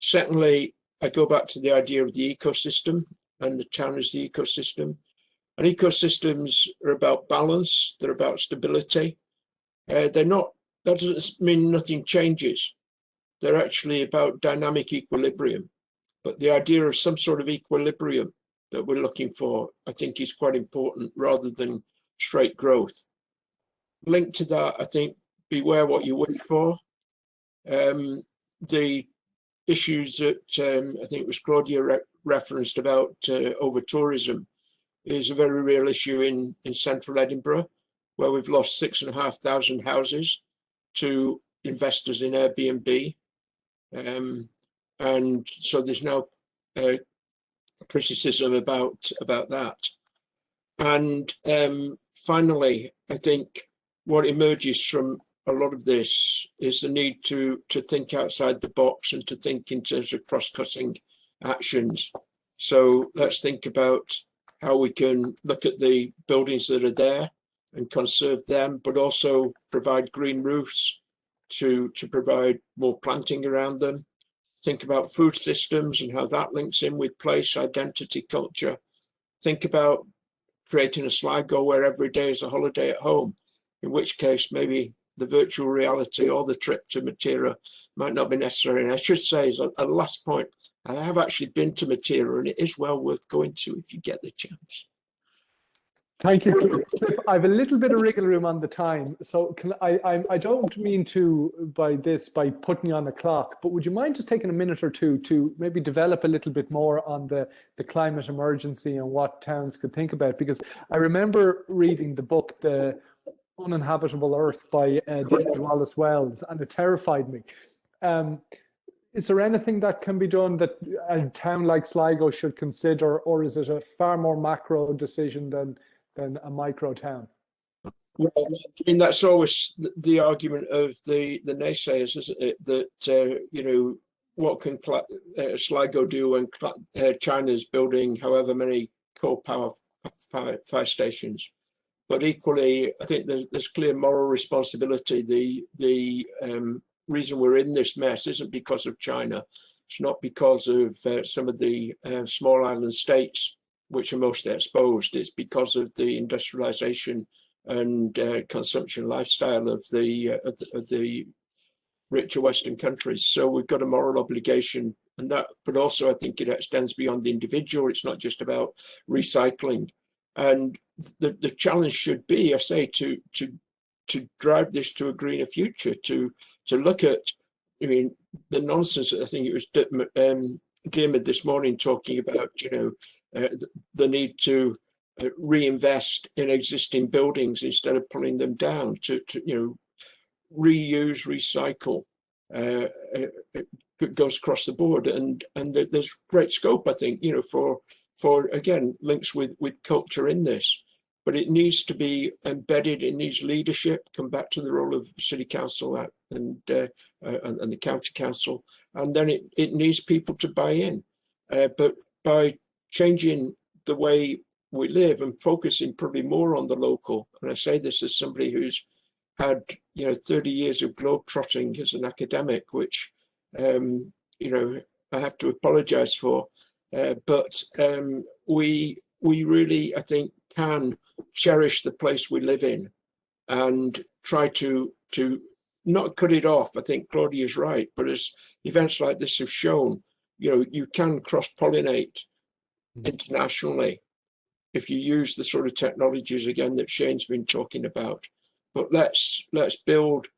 Secondly, I go back to the idea of the ecosystem, and the town is the ecosystem. And ecosystems are about balance, they're about stability. They're not, that doesn't mean nothing changes. They're actually about dynamic equilibrium. But the idea of some sort of equilibrium that we're looking for, I think, is quite important rather than straight growth. Linked to that, I think, beware what you wish for. The issues that I think it was Claudia referenced about over-tourism is a very real issue in central Edinburgh, where we've lost 6,500 houses to investors in Airbnb. And so there's now criticism about that. And finally, I think what emerges from a lot of this is the need to think outside the box and to think in terms of cross-cutting actions. So let's think about how we can look at the buildings that are there and conserve them, but also provide green roofs to provide more planting around them. Think about food systems and how that links in with place, identity, culture. Think about creating a Sligo where every day is a holiday at home, in which case maybe the virtual reality or the trip to Matera might not be necessary. And I should say, as a last point, I have actually been to Matera, and it is well worth going to if you get the chance. Thank you, Cliff. I have a little bit of wriggle room on the time, so I don't mean to by putting you on the clock, but would you mind just taking a minute or two to maybe develop a little bit more on the climate emergency and what towns could think about? Because I remember reading the book, The Uninhabitable Earth by David Wallace Wells, and it terrified me. Is there anything that can be done that a town like Sligo should consider, or is it a far more macro decision than a micro town? Well, I mean, that's always the argument of the naysayers, isn't it? That, you know, what can Sligo do when China's building however many coal power fire stations? But equally, I think there's clear moral responsibility. The reason we're in this mess isn't because of China. It's not because of some of the small island states which are mostly exposed. It's because of the industrialization and consumption lifestyle of the richer Western countries. So we've got a moral obligation, and that, but also I think it extends beyond the individual. It's not just about recycling. And the challenge should be, I say, to drive this to a greener future, to look at, I mean, the nonsense. I think it was Diarmaid this morning talking about, you know, the need to reinvest in existing buildings instead of pulling them down, to you know, reuse, recycle. It goes across the board, and there's great scope, I think, you know, for again links with culture in this, but it needs to be embedded. It needs leadership. Come back to the role of city council and the county council, and then it needs people to buy in. But by changing the way we live and focusing probably more on the local, and I say this as somebody who's had, you know, 30 years of globetrotting as an academic, which you know, I have to apologize for. But we really, I think, can cherish the place we live in and try to not cut it off. I think Claudia is right, but as events like this have shown, you know, you can cross-pollinate internationally if you use the sort of technologies again that Shane's been talking about. But let's build,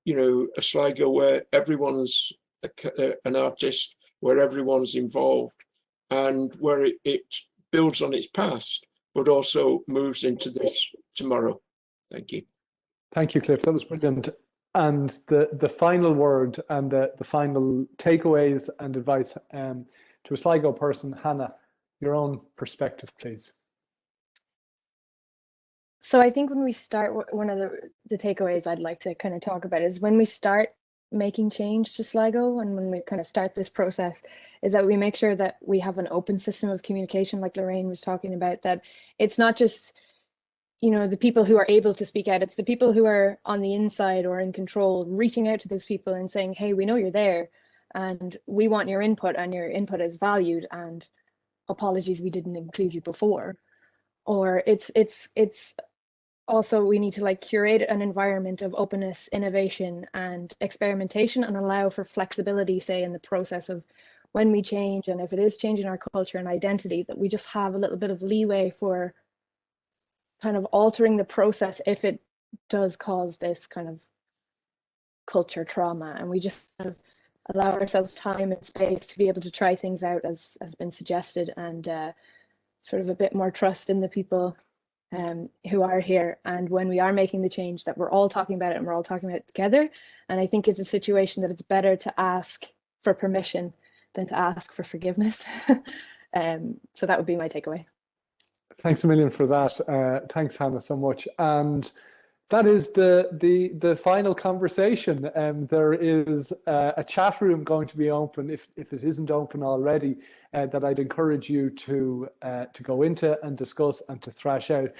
you know, a Sligo where everyone's an artist, where everyone's involved, and where it builds on its past, but also moves into this tomorrow. Thank you. Thank you, Cliff. That was brilliant. And the final word and the final takeaways and advice to a Sligo person, Hannah, your own perspective, please. So I think when we start, one of the takeaways I'd like to kind of talk about is when we start making change to Sligo and when we kind of start this process, is that we make sure that we have an open system of communication, like Lorraine was talking about, that it's not just, you know, the people who are able to speak out, it's the people who are on the inside or in control, reaching out to those people and saying, hey, we know you're there and we want your input and your input is valued, and apologies, we didn't include you before. Or it's also, we need to like curate an environment of openness, innovation and experimentation, and allow for flexibility, say, in the process of when we change, and if it is changing our culture and identity, that we just have a little bit of leeway for kind of altering the process if it does cause this kind of culture trauma, and we just kind of allow ourselves time and space to be able to try things out as has been suggested, and sort of a bit more trust in the people who are here, and when we are making the change, that we're all talking about it and we're all talking about it together. And I think it's a situation that it's better to ask for permission than to ask for forgiveness. So that would be my takeaway. Thanks a million for that. Thanks, Hannah, so much. And that is the final conversation. There is a chat room going to be open, if it isn't open already, that I'd encourage you to go into and discuss and to thrash out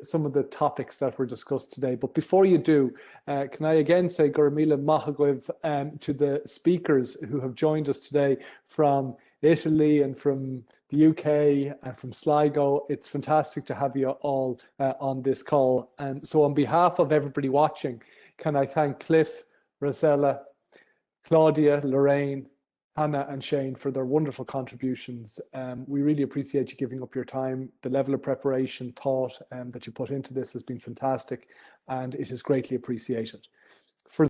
some of the topics that were discussed today. But before you do, can I again say Gurmila Mahagwiv to the speakers who have joined us today from Italy and from the UK and from Sligo. It's fantastic to have you all on this call. And so on behalf of everybody watching, can I thank Cliff, Rosella, Claudia, Lorraine, Hannah and Shane for their wonderful contributions. We really appreciate you giving up your time. The level of preparation, thought that you put into this has been fantastic, and it is greatly appreciated.